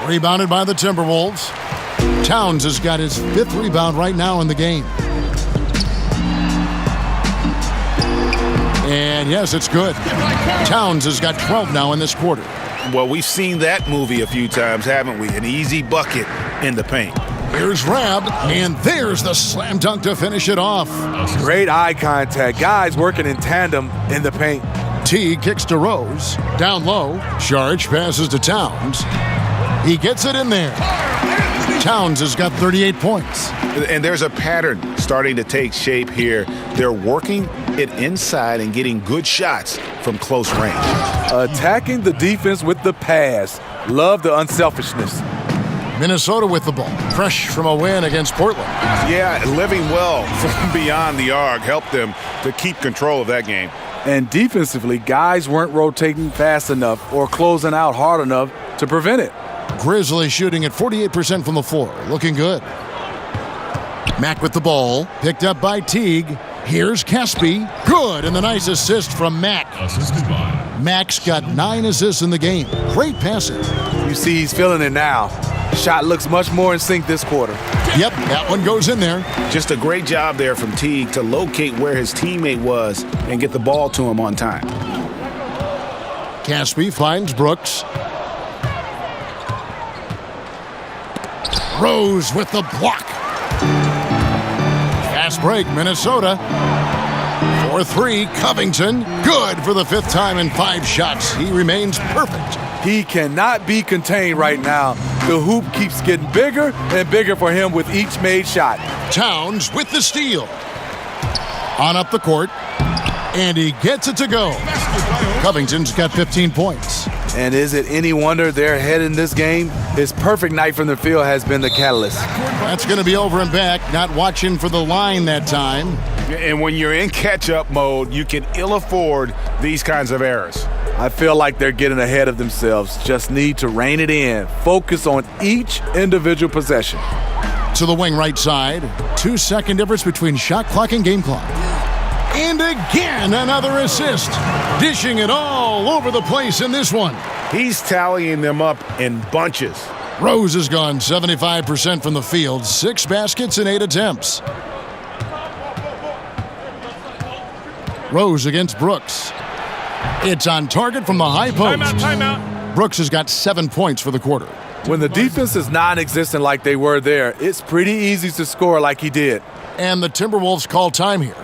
Rebounded by the Timberwolves. Towns has got his 5th rebound right now in the game. And yes, it's good. Towns has got 12 now in this quarter. Well, we've seen that movie a few times, haven't we? An easy bucket in the paint. Here's Rab, and there's the slam dunk to finish it off. Great eye contact. Guys working in tandem in the paint. T kicks to Rose. Down low. Sharch passes to Towns. He gets it in there. Towns has got 38 points. And there's a pattern starting to take shape here. They're working it inside and getting good shots from close range. Attacking the defense with the pass. Love the unselfishness. Minnesota with the ball. Fresh from a win against Portland. Yeah, living well from beyond the arc helped them to keep control of that game. And defensively, guys weren't rotating fast enough or closing out hard enough to prevent it. Grizzlies shooting at 48% from the floor. Looking good. Mack with the ball. Picked up by Teague. Here's Caspi. Good, and the nice assist from Mack. Assisted by Mack's got 9 assists in the game. Great passing. You see he's feeling it now. Shot looks much more in sync this quarter. Yep, that one goes in there. Just a great job there from Teague to locate where his teammate was and get the ball to him on time. Caspi finds Brooks. Rose with the block. Fast break, Minnesota. 4-3, Covington. Good for the 5th time in 5 shots. He remains perfect. He cannot be contained right now. The hoop keeps getting bigger and bigger for him with each made shot. Towns with the steal. On up the court. And he gets it to go. Covington's got 15 points. And is it any wonder they're ahead in this game? His perfect night from the field has been the catalyst. That's going to be over and back. Not watching for the line that time. And when you're in catch-up mode, you can ill afford these kinds of errors. I feel like they're getting ahead of themselves. Just need to rein it in. Focus on each individual possession. To the wing right side. 2-second difference between shot clock and game clock. And again, another assist. Dishing it all over the place in this one. He's tallying them up in bunches. Rose has gone 75% from the field. 6 baskets in 8 attempts. Rose against Brooks. It's on target from the high post. Timeout. Brooks has got 7 points for the quarter. When the defense is non-existent like they were there, it's pretty easy to score like he did. And the Timberwolves call time here.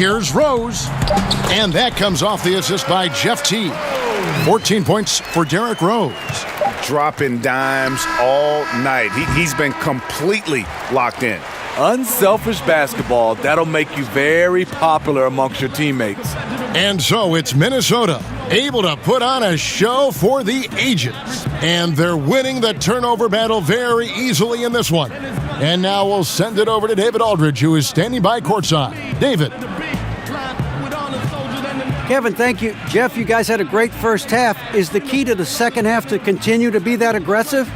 Here's Rose. And that comes off the assist by Jeff Teague. 14 points for Derrick Rose. Dropping dimes all night. He's been completely locked in. Unselfish basketball, that'll make you very popular amongst your teammates. And so it's Minnesota, able to put on a show for the ages. And they're winning the turnover battle very easily in this one. And now we'll send it over to David Aldridge, who is standing by courtside. David. Kevin, thank you. Jeff, you guys had a great first half. Is the key to the second half to continue to be that aggressive?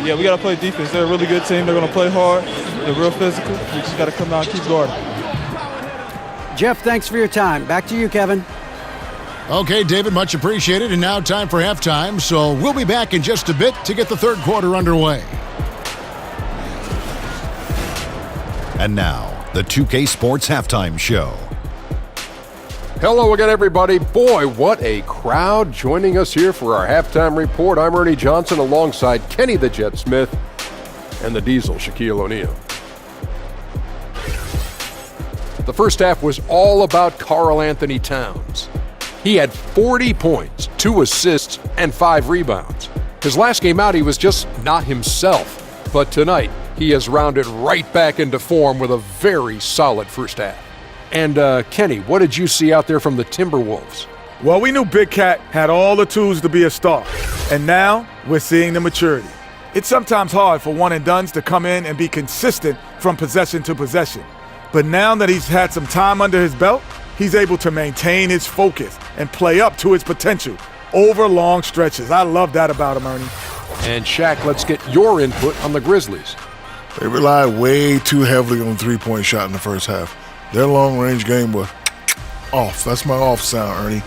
Yeah, we got to play defense. They're a really good team. They're going to play hard. They're real physical. We just got to come out and keep guarding. Jeff, thanks for your time. Back to you, Kevin. Okay, David, much appreciated. And now time for halftime. So we'll be back in just a bit to get the third quarter underway. And now, the 2K Sports Halftime Show. Hello again, everybody. Boy, what a crowd joining us here for our halftime report. I'm Ernie Johnson alongside Kenny the Jet Smith and the Diesel, Shaquille O'Neal. The first half was all about Karl-Anthony Towns. He had 40 points, 2 assists, and 5 rebounds. His last game out, he was just not himself. But tonight, he has rounded right back into form with a very solid first half. And, Kenny, what did you see out there from the Timberwolves? Well, we knew Big Cat had all the tools to be a star, and now we're seeing the maturity. It's sometimes hard for one-and-dones to come in and be consistent from possession to possession. But now that he's had some time under his belt, he's able to maintain his focus and play up to his potential over long stretches. I love that about him, Ernie. And, Shaq, let's get your input on the Grizzlies. They relied way too heavily on the three-point shot in the first half. Their long-range game was off. That's my off sound, Ernie.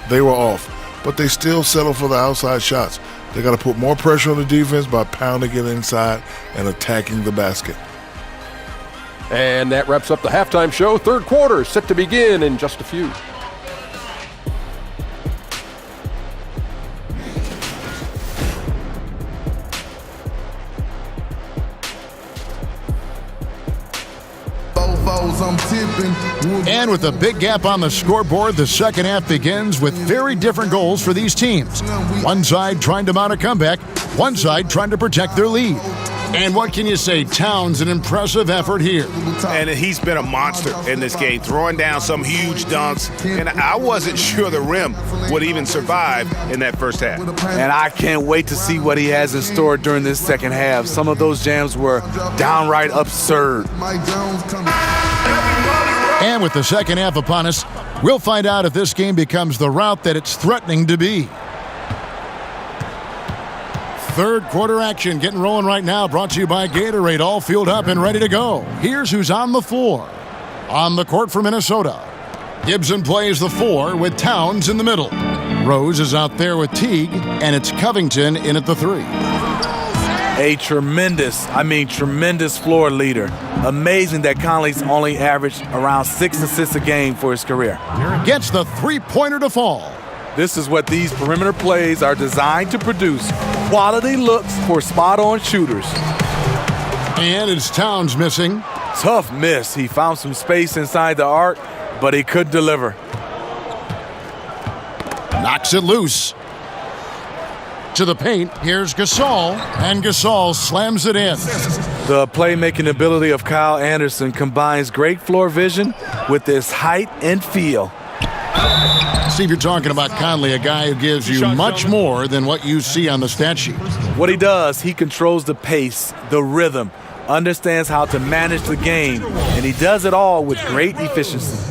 They were off. But they still settle for the outside shots. They got to put more pressure on the defense by pounding it inside and attacking the basket. And that wraps up the halftime show. Third quarter set to begin in just a few. And with a big gap on the scoreboard, the second half begins with very different goals for these teams. One side trying to mount a comeback, one side trying to protect their lead. And what can you say? Towns, an impressive effort here. And he's been a monster in this game, throwing down some huge dunks. And I wasn't sure the rim would even survive in that first half. And I can't wait to see what he has in store during this second half. Some of those jams were downright absurd. And with the second half upon us, we'll find out if this game becomes the route that it's threatening to be. Third quarter action getting rolling right now, brought to you by Gatorade, all fueled up and ready to go. Here's who's on the floor. On the court for Minnesota, Gibson plays the 4 with Towns in the middle. Rose is out there with Teague, and it's Covington in at the 3. A tremendous floor leader. Amazing that Conley's only averaged around 6 assists a game for his career. Gets the three-pointer to fall. This is what these perimeter plays are designed to produce. Quality looks for spot-on shooters. And it's Towns missing. Tough miss. He found some space inside the arc, but he couldn't deliver. Knocks it loose. To the paint, here's Gasol, and Gasol slams it in. The playmaking ability of Kyle Anderson combines great floor vision with his height and feel. Steve, you're talking about Conley, a guy who gives you much more than what you see on the stat sheet. What he does, he controls the pace, the rhythm, understands how to manage the game, and he does it all with great efficiency.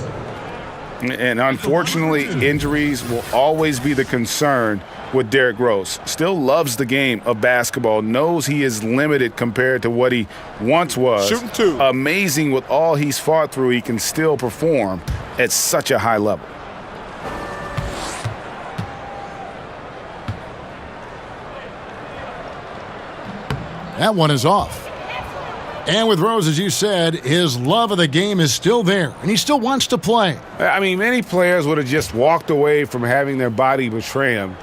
And unfortunately, injuries will always be the concern with Derrick Rose. Still loves the game of basketball, knows he is limited compared to what he once was. Shooting 2. Amazing with all he's fought through, he can still perform at such a high level. That one is off. And with Rose, as you said, his love of the game is still there, and he still wants to play. I mean, many players would have just walked away from having their body betray him.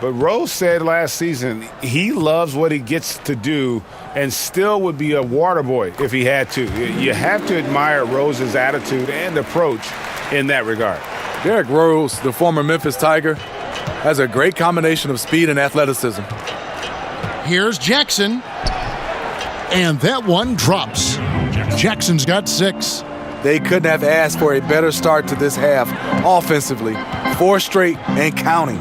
But Rose said last season he loves what he gets to do and still would be a water boy if he had to. You have to admire Rose's attitude and approach in that regard. Derrick Rose, the former Memphis Tiger, has a great combination of speed and athleticism. Here's Jackson. And that one drops. Jackson's got 6. They couldn't have asked for a better start to this half offensively. 4 straight and counting.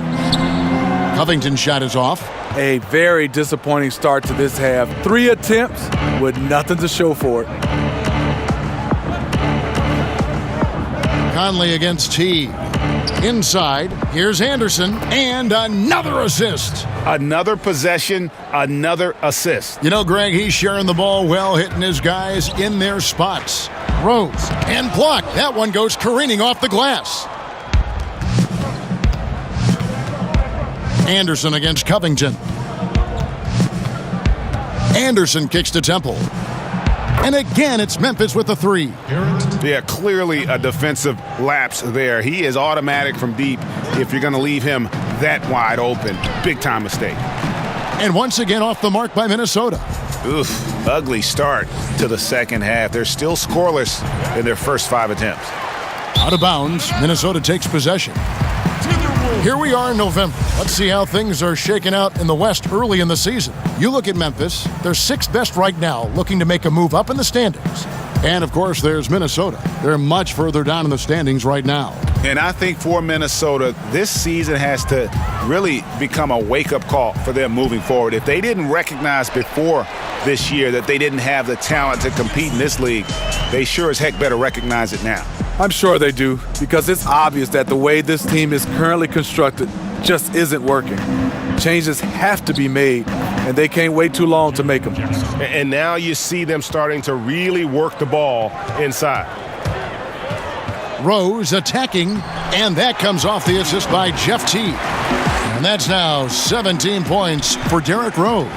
Covington's shot is off. A very disappointing start to this half. 3 attempts with nothing to show for it. Conley against Teague. Inside, here's Anderson, and another assist. Another possession, another assist. You know, Greg, he's sharing the ball well, hitting his guys in their spots. Rose, and blocked. That one goes careening off the glass. Anderson against Covington. Anderson kicks to Temple. And again, it's Memphis with the 3. Yeah, clearly a defensive lapse there. He is automatic from deep if you're going to leave him that wide open. Big time mistake. And once again off the mark by Minnesota. Oof, ugly start to the second half. They're still scoreless in their first 5 attempts. Out of bounds, Minnesota takes possession. Here we are in November. Let's see how things are shaking out in the West early in the season. You look at Memphis, they're 6th best right now, looking to make a move up in the standings. And, of course, there's Minnesota. They're much further down in the standings right now. And I think for Minnesota, this season has to really become a wake-up call for them moving forward. If they didn't recognize before this year that they didn't have the talent to compete in this league, they sure as heck better recognize it now. I'm sure they do, because it's obvious that the way this team is currently constructed, just isn't working. Changes have to be made, and they can't wait too long to make them. And now you see them starting to really work the ball inside. Rose attacking, and that comes off the assist by Jeff Teague. And that's now 17 points for Derrick Rose.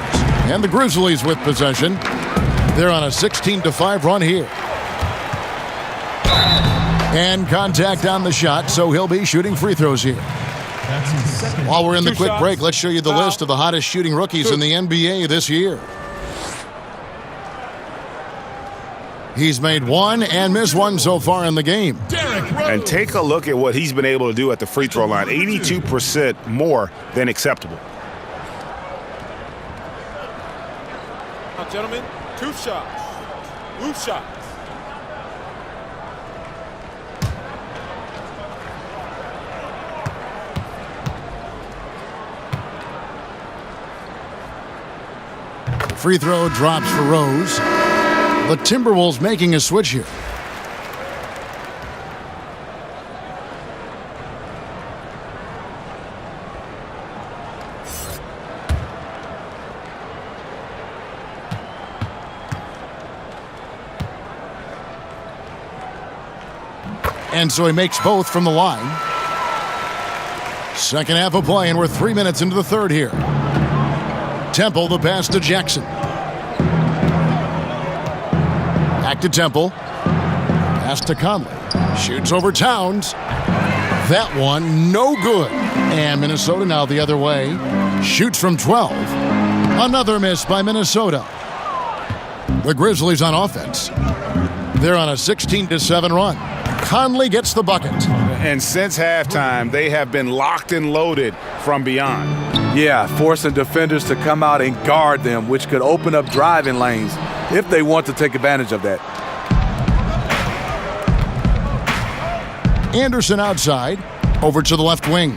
And the Grizzlies with possession. They're on a 16-5 run here. And contact on the shot, so he'll be shooting free throws here. While we're in the quick break, let's show you the list of the hottest shooting rookies in the NBA this year. He's made one and missed one so far in the game. And take a look at what he's been able to do at the free throw line. 82% more than acceptable. Now, gentlemen, 2 shots. Loose shots. Free throw drops for Rose. The Timberwolves making a switch here. And so he makes both from the line. Second half of play, and we're 3 minutes into the third here. Temple, the pass to Jackson. Back to Temple. Pass to Conley. Shoots over Towns. That one, no good. And Minnesota now the other way. Shoots from 12. Another miss by Minnesota. The Grizzlies on offense. They're on a 16-7 run. Conley gets the bucket. And since halftime, they have been locked and loaded from beyond. Yeah, forcing defenders to come out and guard them, which could open up driving lanes if they want to take advantage of that. Anderson outside, over to the left wing.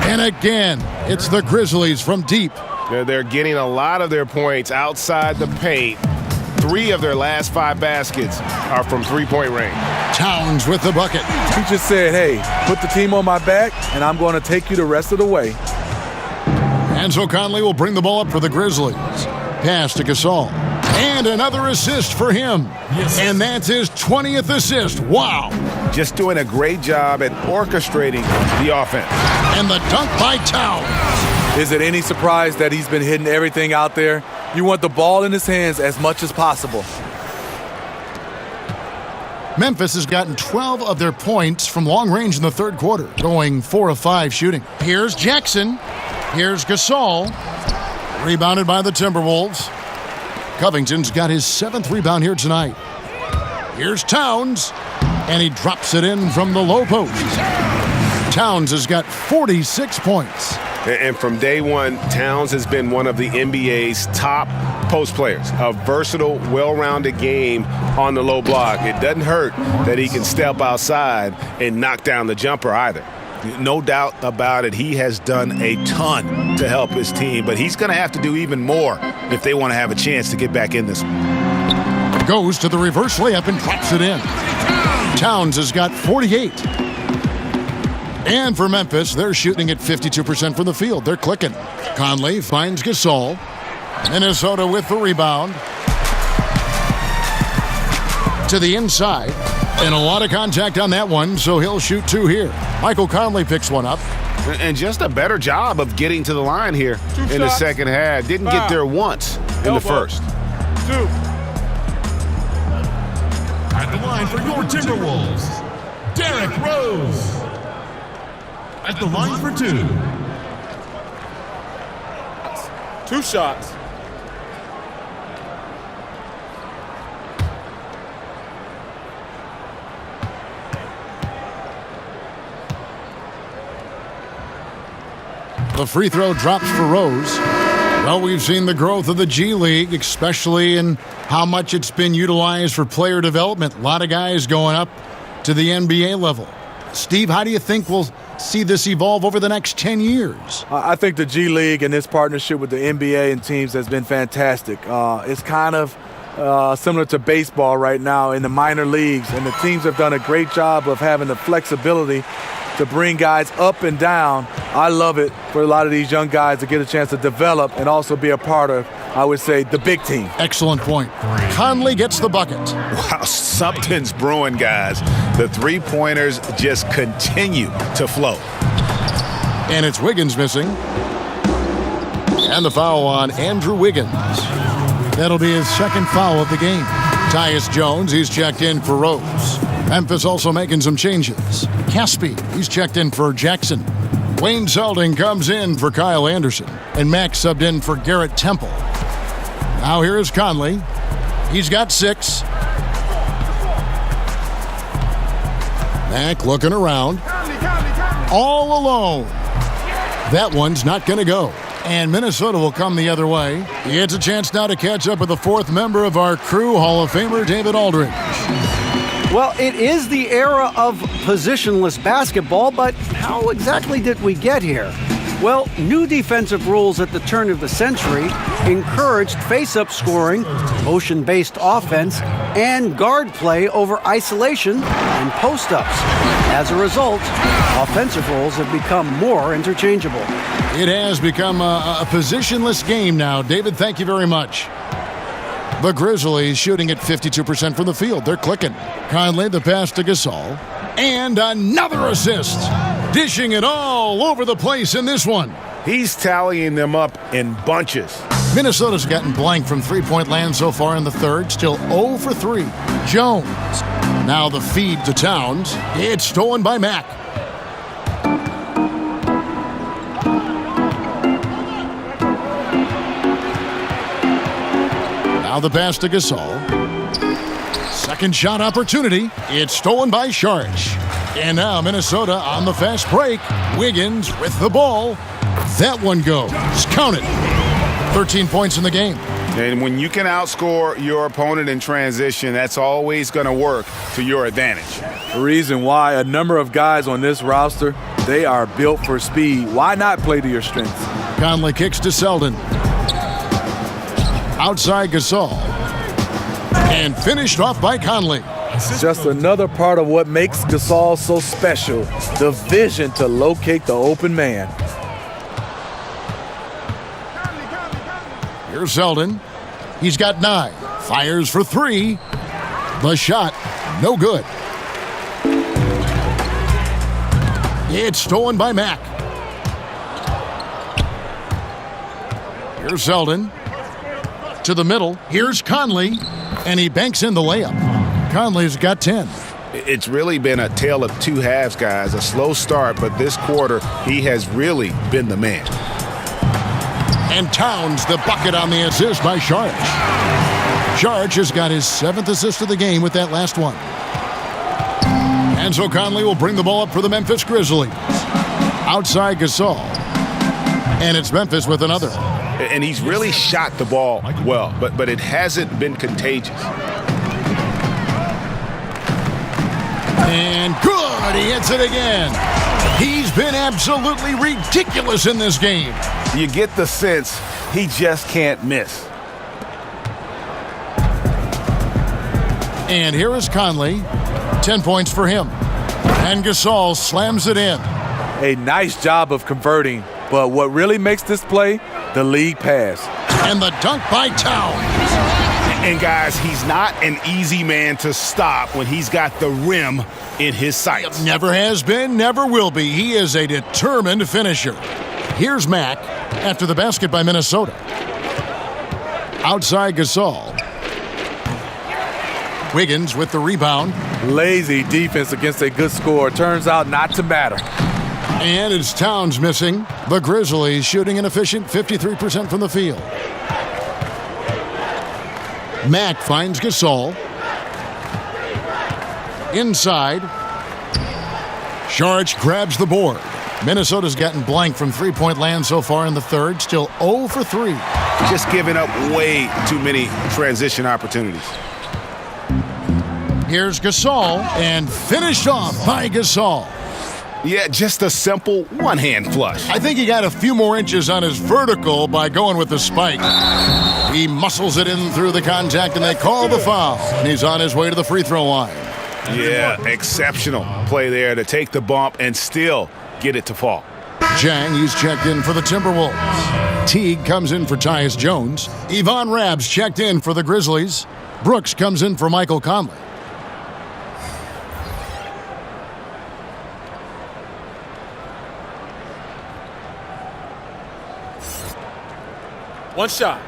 And again, it's the Grizzlies from deep. They're getting a lot of their points outside the paint. 3 of their last 5 baskets are from three-point range. Towns with the bucket. He just said, hey, put the team on my back, and I'm going to take you the rest of the way. And so Conley will bring the ball up for the Grizzlies. Pass to Gasol. And another assist for him. Yes. And that's his 20th assist. Wow. Just doing a great job at orchestrating the offense. And the dunk by Towns. Is it any surprise that he's been hitting everything out there? You want the ball in his hands as much as possible. Memphis has gotten 12 of their points from long range in the third quarter, going 4 of 5 shooting. Here's Jackson. Here's Gasol. Rebounded by the Timberwolves. Covington's got his 7th rebound here tonight. Here's Towns. And he drops it in from the low post. Towns has got 46 points. And from day one, Towns has been one of the NBA's top post players. A versatile, well-rounded game on the low block. It doesn't hurt that he can step outside and knock down the jumper either. No doubt about it, he has done a ton to help his team, but he's going to have to do even more if they want to have a chance to get back in this one. Goes to the reverse layup and drops it in. Towns has got 48. And for Memphis, they're shooting at 52% from the field. They're clicking. Conley finds Gasol. Minnesota with the rebound. To the inside. And a lot of contact on that one, so he'll shoot 2 here. Michael Conley picks one up. And just a better job of getting to the line here in the second half. Didn't get there once in the first. 2. At the line for your Timberwolves, Derrick Rose. At the line for 2. 2 shots. The free throw drops for Rose. Well, we've seen the growth of the G League, especially in how much it's been utilized for player development. A lot of guys going up to the NBA level. Steve, how do you think we'll see this evolve over the next 10 years? I think the G League and this partnership with the NBA and teams has been fantastic. It's kind of similar to baseball right now in the minor leagues, and the teams have done a great job of having the flexibility to bring guys up and down. I love it for a lot of these young guys to get a chance to develop and also be a part of, I would say, the big team. Excellent point. Conley gets the bucket. Wow, something's brewing, guys. The three-pointers just continue to flow. And it's Wiggins missing. And the foul on Andrew Wiggins. That'll be his second foul of the game. Tyus Jones, he's checked in for Rose. Memphis also making some changes. Caspi, he's checked in for Jackson. Wayne Zeldin comes in for Kyle Anderson. And Max subbed in for Garrett Temple. Now here is Conley. He's got 6. Mack looking around. All alone. That one's not going to go. And Minnesota will come the other way. It's a chance now to catch up with the 4th member of our crew, Hall of Famer David Aldridge. Well, it is the era of positionless basketball, but how exactly did we get here? Well, new defensive rules at the turn of the century encouraged face-up scoring, motion-based offense, and guard play over isolation and post-ups. As a result, offensive roles have become more interchangeable. It has become a positionless game now. David, thank you very much. The Grizzlies shooting at 52% from the field. They're clicking. Conley, the pass to Gasol. And another assist. Dishing it all over the place in this one. He's tallying them up in bunches. Minnesota's gotten blank from three-point land so far in the third. Still 0 for 3. Jones. Now the feed to Towns. It's stolen by Mack. Now the pass to Gasol. Second shot opportunity. It's stolen by Sharch. And now Minnesota on the fast break. Wiggins with the ball. That one goes. Count it. 13 points in the game. And when you can outscore your opponent in transition, that's always going to work to your advantage. The reason why a number of guys on this roster, they are built for speed. Why not play to your strengths? Conley kicks to Zeldin. Outside Gasol. And finished off by Conley. Just another part of what makes Gasol so special, the vision to locate the open man. Here's Zeldin. He's got 9. Fires for 3. The shot, no good. It's stolen by Mack. Here's Zeldin. To the middle. Here's Conley. And he banks in the layup. Conley's got 10. It's really been a tale of two halves, guys. A slow start, but this quarter, he has really been the man. And Towns the bucket on the assist by Sharch. Sharch has got his 7th assist of the game with that last one. And so Conley will bring the ball up for the Memphis Grizzlies. Outside Gasol. And it's Memphis with another. And he's really shot the ball well, but it hasn't been contagious. And good, he hits it again. He's been absolutely ridiculous in this game. You get the sense he just can't miss. And here is Conley. 10 points for him. And Gasol slams it in. A nice job of converting, but what really makes this play, the league pass. And the dunk by Towns. And guys, he's not an easy man to stop when he's got the rim in his sights. Never has been, never will be. He is a determined finisher. Here's Mack after the basket by Minnesota. Outside Gasol. Wiggins with the rebound. Lazy defense against a good score. Turns out not to matter. And it's Towns missing. The Grizzlies shooting an efficient 53% from the field. Mack finds Gasol. Inside. Sharch grabs the board. Minnesota's gotten blank from three-point land so far in the third. Still 0 for 3. Just giving up way too many transition opportunities. Here's Gasol, and finished off by Gasol. Yeah, just a simple one-hand flush. I think he got a few more inches on his vertical by going with the spike. He muscles it in through the contact, and they call the foul. And he's on his way to the free throw line. Yeah, exceptional play there to take the bump and still get it to fall. Jang, he's checked in for the Timberwolves. Teague comes in for Tyus Jones. Yvonne Rabs checked in for the Grizzlies. Brooks comes in for Michael Conley. One shot.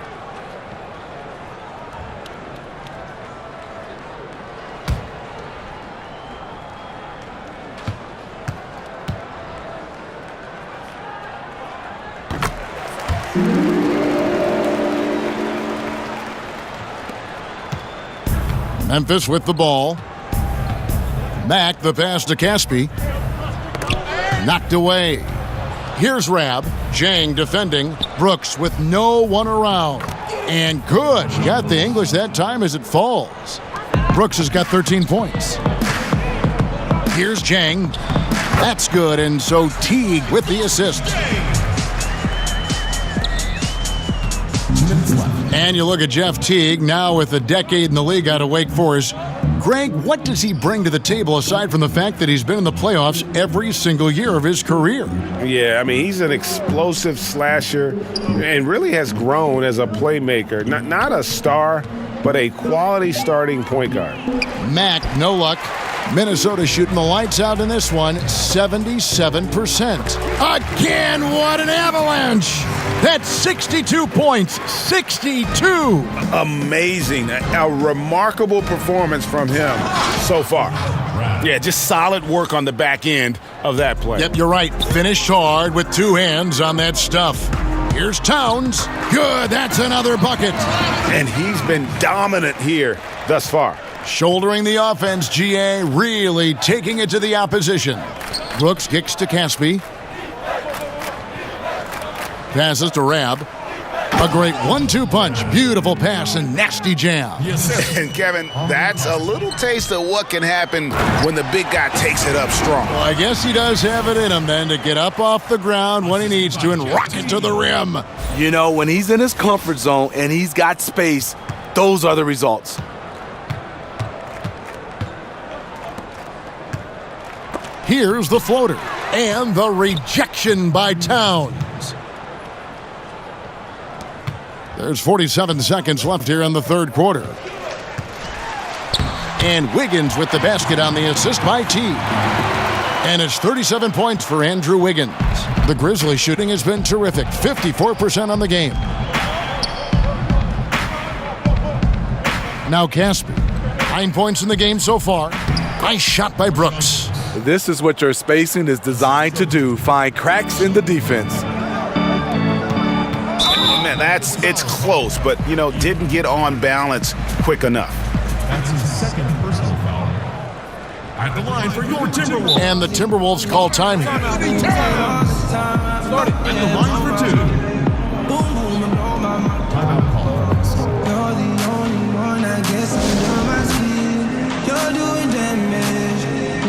Memphis with the ball. Mack, the pass to Caspi. Knocked away. Here's Rab. Jang defending. Brooks with no one around. And good. Got the English that time as it falls. Brooks has got 13 points. Here's Jang. That's good. And so Teague with the assist. And you look at Jeff Teague, now with a decade in the league out of Wake Forest. Greg, what does he bring to the table aside from the fact that he's been in the playoffs every single year of his career? Yeah, I mean, he's an explosive slasher and really has grown as a playmaker. Not a star, but a quality starting point guard. Mack, no luck. Minnesota shooting the lights out in this one, 77%. Again, what an avalanche! That's 62 points, 62! Amazing, a remarkable performance from him so far. Yeah, just solid work on the back end of that play. Yep, you're right. Finished hard with two hands on that stuff. Here's Towns. Good, that's another bucket. And he's been dominant here thus far. Shouldering the offense, GA really taking it to the opposition. Brooks kicks to Caspi. Passes to Rab. A great 1-2 punch. Beautiful pass and nasty jam. Yes. And Kevin, that's a little taste of what can happen when the big guy takes it up strong. Well, I guess he does have it in him then to get up off the ground when he needs to and rock it to the rim. You know, when he's in his comfort zone and he's got space, those are the results. Here's the floater and the rejection by Towns. There's 47 seconds left here in the third quarter. And Wiggins with the basket on the assist by Teague. And it's 37 points for Andrew Wiggins. The Grizzlies shooting has been terrific, 54% on the game. Now Caspi, 9 points in the game so far. Nice shot by Brooks. This is what your spacing is designed to do, find cracks in the defense. Man, it's close, but, didn't get on balance quick enough. That's his second personal foul. At the line for your Timberwolves. And the Timberwolves call time here. At the line for two. Timeout call. You're the only one, I guess under my skin. You're doing damage.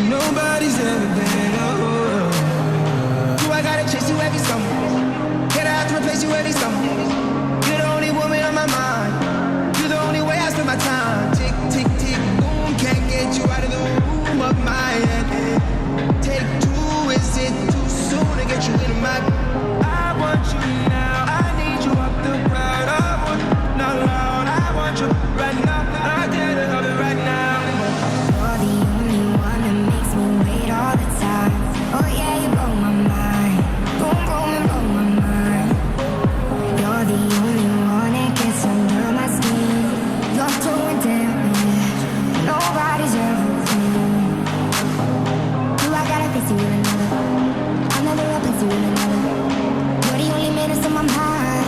Nobody's ever been. Do I gotta chase you every summer? Can I have to replace you every summer? You're the only woman on my mind. You're the only way I spend my time. Tick, tick, tick, boom. Can't get you out of the room of my head. Take two, is it too soon to get you into my? I want you now. I need you up the ground. I want you not loud. I want you right now. I can't have it right now. You're the only one that makes me wait all the time. Oh yeah, you blow my mind. Boom, boom, and blow my mind. You're the only one that gets under my skin. You're doing damage. Nobody's ever been. Do I gotta face you with another? I'll never replace you with another. You're the only man that's on my mind.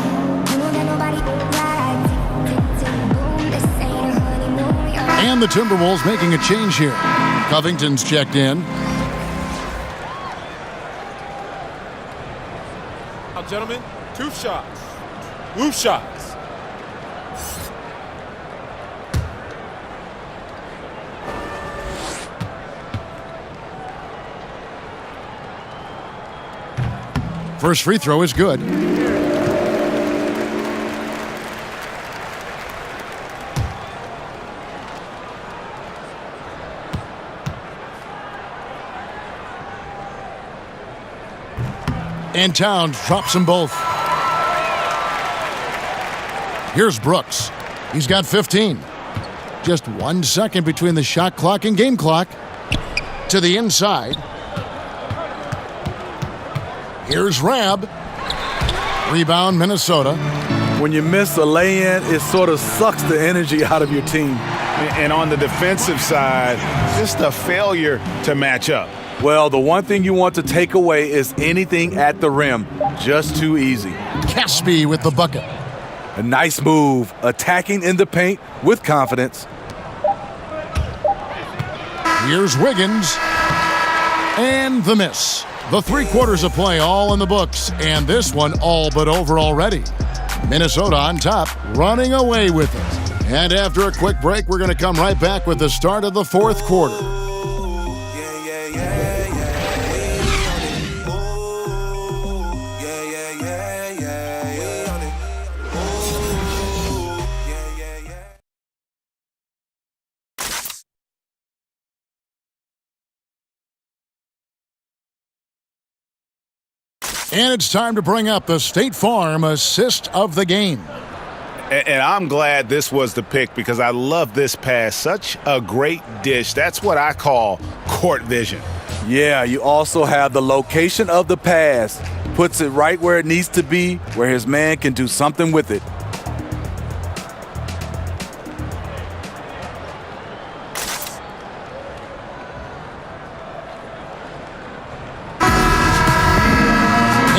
You know that nobody right. Tick, tick, boom, this ain't a honeymoon. And the Timberwolves making a change here. Covington's checked in. Now, gentlemen, 2 shots. Woo shots. First free throw is good. And Towns drops them both. Here's Brooks. He's got 15. Just 1 second between the shot clock and game clock. To the inside. Here's Rab. Rebound, Minnesota. When you miss a lay-in, it sort of sucks the energy out of your team. And on the defensive side, just a failure to match up. Well, the one thing you want to take away is anything at the rim. Just too easy. Caspi with the bucket. A nice move, attacking in the paint with confidence. Here's Wiggins. And the miss. The 3 quarters of play all in the books, and this one all but over already. Minnesota on top, running away with it. And after a quick break, we're going to come right back with the start of the 4th quarter. And it's time to bring up the State Farm assist of the game. And I'm glad this was the pick because I love this pass. Such a great dish. That's what I call court vision. Yeah, you also have the location of the pass. Puts it right where it needs to be, where his man can do something with it.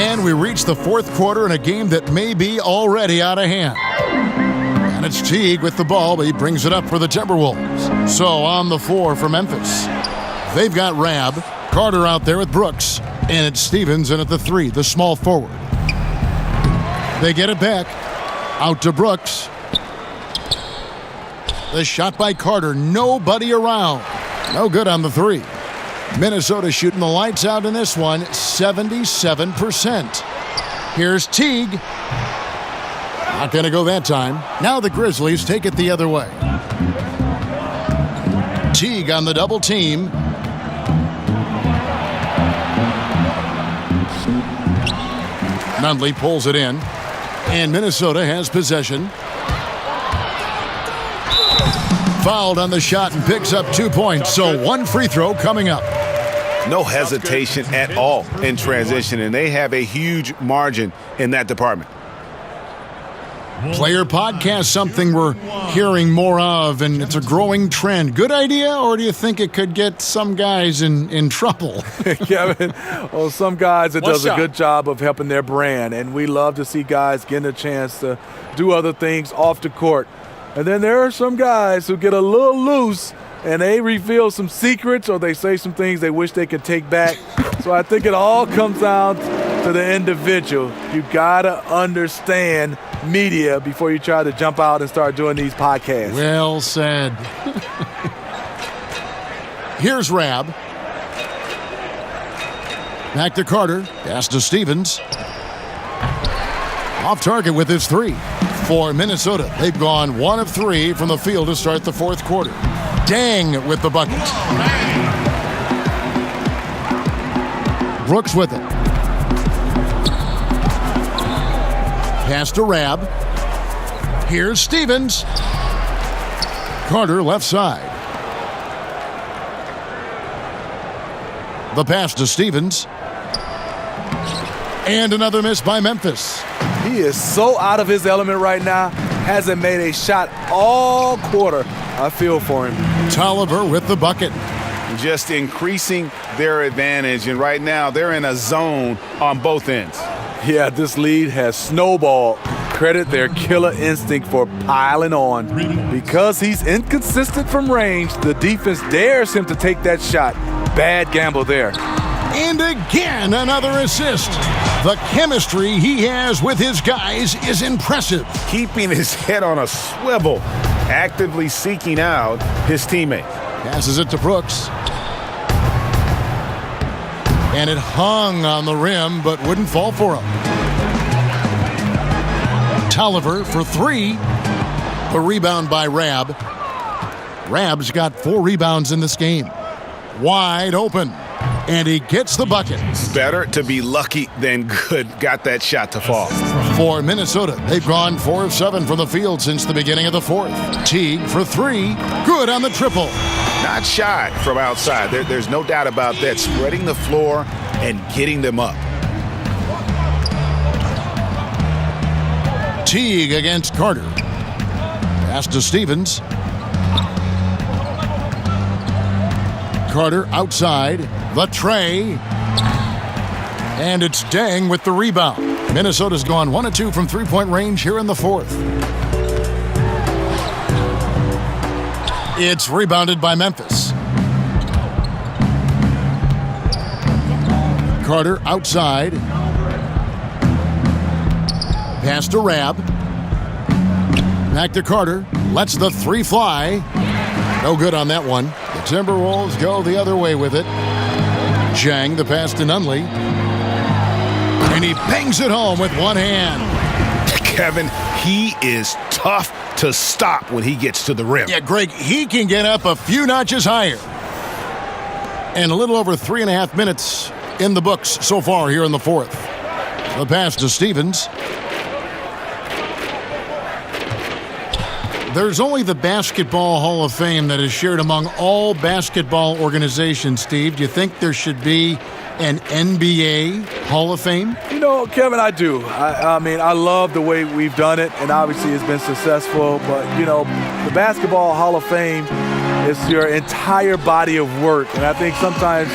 And we reach the 4th quarter in a game that may be already out of hand. And it's Teague with the ball, but he brings it up for the Timberwolves. So on the floor for Memphis. They've got Rab, Carter out there with Brooks, and it's Stevens in at the 3, the small forward. They get it back. Out to Brooks. The shot by Carter, nobody around. No good on the 3. Minnesota shooting the lights out in this one, 77%. Here's Teague. Not going to go that time. Now the Grizzlies take it the other way. Teague on the double team. Nunley pulls it in. And Minnesota has possession. Fouled on the shot and picks up 2 points. So 1 free throw coming up. No hesitation at all in transition, and they have a huge margin in that department. Player podcast, something we're hearing more of, and it's a growing trend. Good idea, or do you think it could get some guys in trouble? Kevin, well, some guys, it does a good job of helping their brand, and we love to see guys getting a chance to do other things off the court. And then there are some guys who get a little loose, and they reveal some secrets or they say some things they wish they could take back. So I think it all comes down to the individual. You got to understand media before you try to jump out and start doing these podcasts. Well said. Here's Rab. Back to Carter. Pass to Stevens. Off target with his 3. For Minnesota, they've gone 1 of 3 from the field to start the 4th quarter. Dang with the bucket. Brooks with it. Pass to Rab. Here's Stevens. Carter left side. The pass to Stevens. And another miss by Memphis. He is so out of his element right now. Hasn't made a shot all quarter. I feel for him. Tolliver with the bucket. Just increasing their advantage, and right now they're in a zone on both ends. Yeah, this lead has snowballed. Credit their killer instinct for piling on. Because he's inconsistent from range, the defense dares him to take that shot. Bad gamble there. And again, another assist. The chemistry he has with his guys is impressive. Keeping his head on a swivel, actively seeking out his teammate. Passes it to Brooks. And it hung on the rim, but wouldn't fall for him. Tolliver for 3. The rebound by Rab. Rab's got 4 rebounds in this game. Wide open. And he gets the bucket. Better to be lucky than good. Got that shot to fall. For Minnesota, they've gone 4 of 7 from the field since the beginning of the fourth. Teague for 3. Good on the triple. Not shy from outside. There's no doubt about that. Spreading the floor and getting them up. Teague against Carter. Pass to Stevens. Carter outside. The tray. And it's Deng with the rebound. Minnesota's gone 1 of 2 from three-point range here in the fourth. It's rebounded by Memphis. Carter outside. Pass to Rab. Back to Carter. Lets the 3 fly. No good on that one. The Timberwolves go the other way with it. Zhang, the pass to Nunley. And he bangs it home with one hand. Kevin, he is tough to stop when he gets to the rim. Yeah, Greg, he can get up a few notches higher. And a little over 3.5 minutes in the books so far here in the fourth. The pass to Stevens. There's only the Basketball Hall of Fame that is shared among all basketball organizations, Steve. Do you think there should be an NBA Hall of Fame? You know, Kevin, I do. I mean, I love the way we've done it, and obviously it's been successful. But, you know, the Basketball Hall of Fame is your entire body of work. And I think sometimes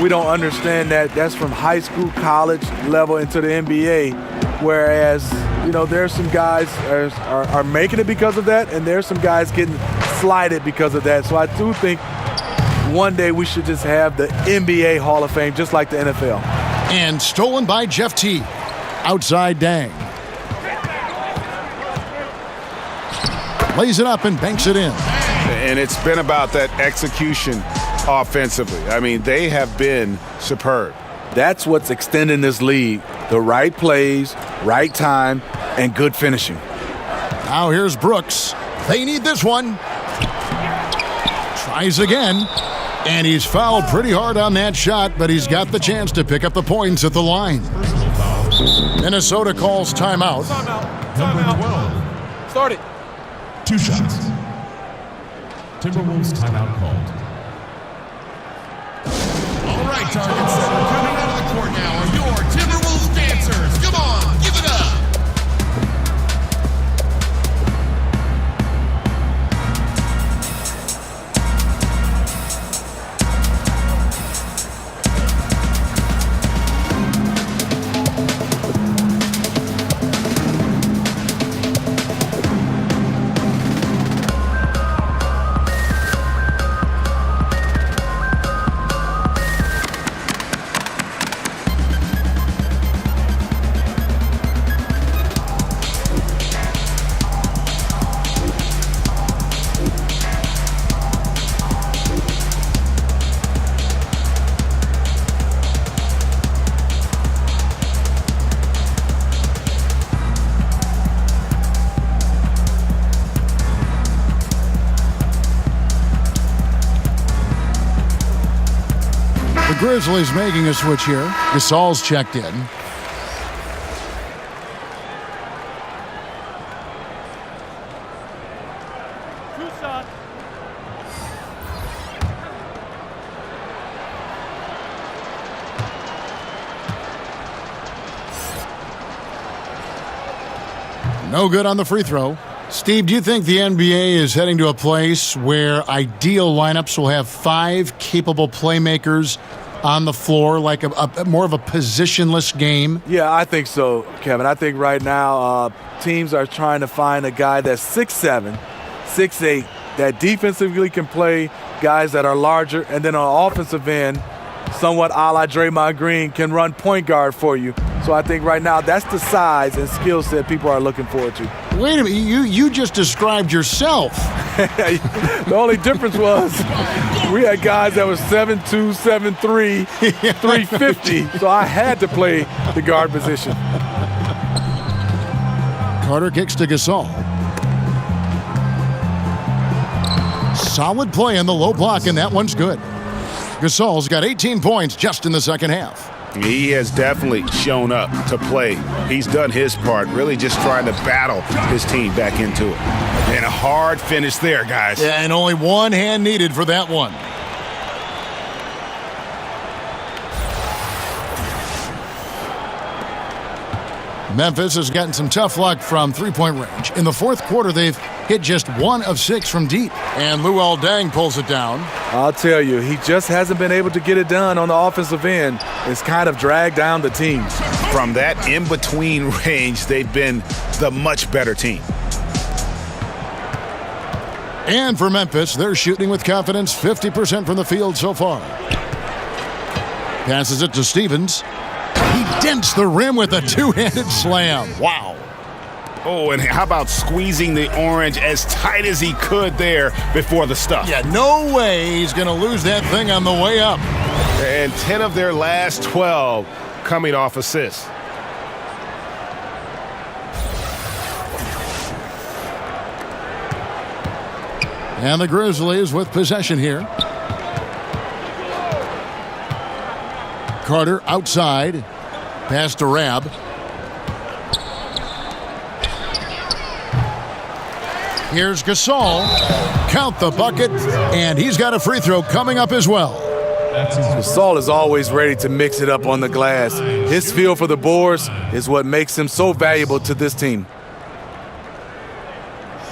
we don't understand that that's from high school, college level into the NBA. Whereas, you know, there's some guys are making it because of that, and there's some guys getting slighted because of that. So I do think one day we should just have the NBA Hall of Fame, just like the NFL. And stolen by Jeff Teague. Outside Deng. Lays it up and banks it in. And it's been about that execution offensively. I mean, they have been superb. That's what's extending this league. The right plays, right time, and good finishing. Now here's Brooks. They need this one. Tries again. And he's fouled pretty hard on that shot, but he's got the chance to pick up the points at the line. Minnesota calls timeout. Number 12. Start it. 2 shots. Timberwolves timeout called. All right, Target Center, coming out of the court now are your Timberwolves dancers. Come on, give it up. Grizzlies making a switch here. Gasol's checked in. Two shots. No good on the free throw. Steve, do you think the NBA is heading to a place where ideal lineups will have 5 capable playmakers on the floor, like a more of a positionless game? Yeah, I think so, Kevin. I think right now teams are trying to find a guy that's 6'7", 6'8", that defensively can play, guys that are larger, and then on offensive end, somewhat a la Draymond Green, can run point guard for you. So I think right now that's the size and skill set people are looking forward to. Wait a minute, you just described yourself. The only difference was we had guys that were 7'2", 7'3", 350, so I had to play the guard position. Carter kicks to Gasol. Solid play in the low block, and that one's good. Gasol's got 18 points just in the second half. He has definitely shown up to play. He's done his part, really just trying to battle his team back into it. And a hard finish there, guys. Yeah, and only one hand needed for that one. Memphis has gotten some tough luck from three-point range. In the fourth quarter, they've hit just 1 of 6 from deep. And Luol Deng pulls it down. I'll tell you, he just hasn't been able to get it done on the offensive end. It's kind of dragged down the team. From that in-between range, they've been the much better team. And for Memphis, they're shooting with confidence, 50% from the field so far. Passes it to Stevens. He dents the rim with a two-handed slam. Wow. Oh, and how about squeezing the orange as tight as he could there before the stuff? Yeah, no way he's going to lose that thing on the way up. And 10 of their last 12 coming off assists. And the Grizzlies with possession here. Carter outside. Pass to Rab. Here's Gasol. Count the bucket. And he's got a free throw coming up as well. Gasol is always ready to mix it up on the glass. His feel for the boards is what makes him so valuable to this team.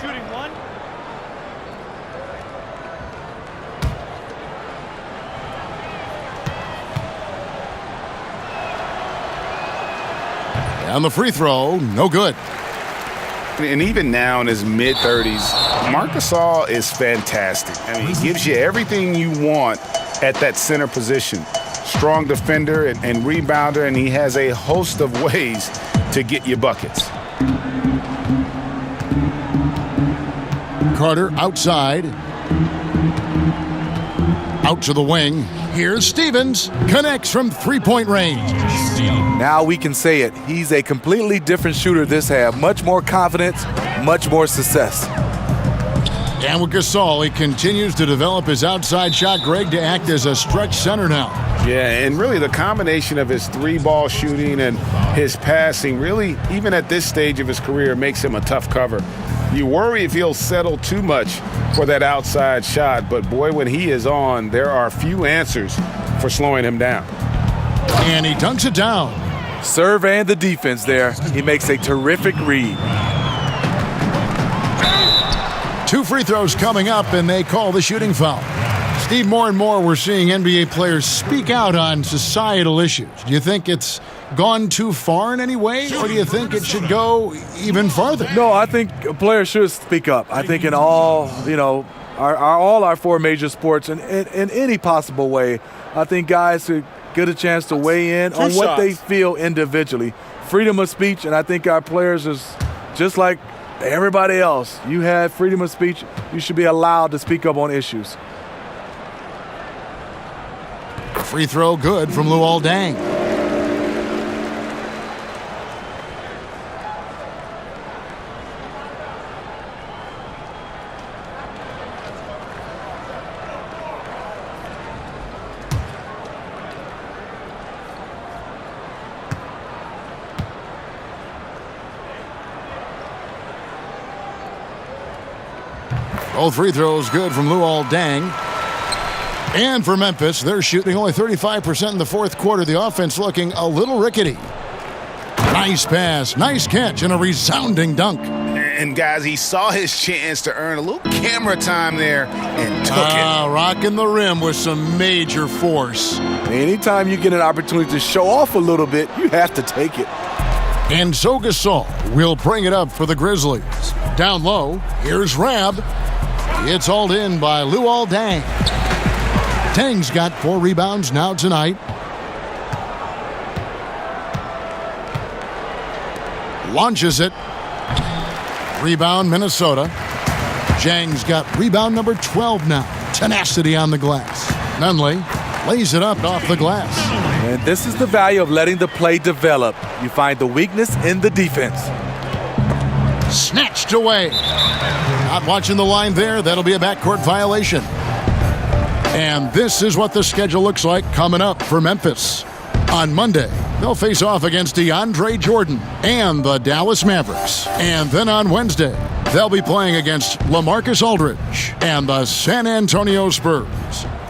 Shooting one. And the free throw, no good. And even now in his mid-30s, Marc Gasol is fantastic. I mean, he gives you everything you want at that center position. Strong defender and rebounder, and he has a host of ways to get you buckets. Carter outside. Out to the wing. Here's Stevens. Connects from three-point range. Now we can say it. He's a completely different shooter this half. Much more confidence, much more success. And with Gasol, he continues to develop his outside shot, Greg, to act as a stretch center now. Yeah, and really the combination of his three-ball shooting and his passing really, even at this stage of his career, makes him a tough cover. You worry if he'll settle too much for that outside shot, but boy, when he is on, there are few answers for slowing him down. And he dunks it down. Serve and the defense there. He makes a terrific read. 2 free throws coming up, and they call the shooting foul. Steve, more and more we're seeing NBA players speak out on societal issues. Do you think it's gone too far in any way, or do you think it should go even farther? No, I think a player should speak up. I think in all, all our 4 major sports, and in any possible way, I think guys should get a chance to weigh in on what they feel individually. Freedom of speech, and I think our players is just like everybody else. You have freedom of speech. You should be allowed to speak up on issues. Free throw good from Luol Deng. Both free throws good from Luol Deng. And for Memphis, they're shooting only 35% in the fourth quarter. The offense looking a little rickety. Nice pass, nice catch, and a resounding dunk. And guys, he saw his chance to earn a little camera time there and took it. Rocking the rim with some major force. Anytime you get an opportunity to show off a little bit, you have to take it. And so Gasol will bring it up for the Grizzlies. Down low, here's Rab. It's hauled in by Luol Deng. Deng's got 4 rebounds now tonight. Launches it. Rebound, Minnesota. Zhang's got rebound number 12 now. Tenacity on the glass. Nunley lays it up off the glass. And this is the value of letting the play develop. You find the weakness in the defense. Snatched away. Not watching the line there. That'll be a backcourt violation. And this is what the schedule looks like coming up for Memphis. On Monday, they'll face off against DeAndre Jordan and the Dallas Mavericks. And then on Wednesday, they'll be playing against LaMarcus Aldridge and the San Antonio Spurs.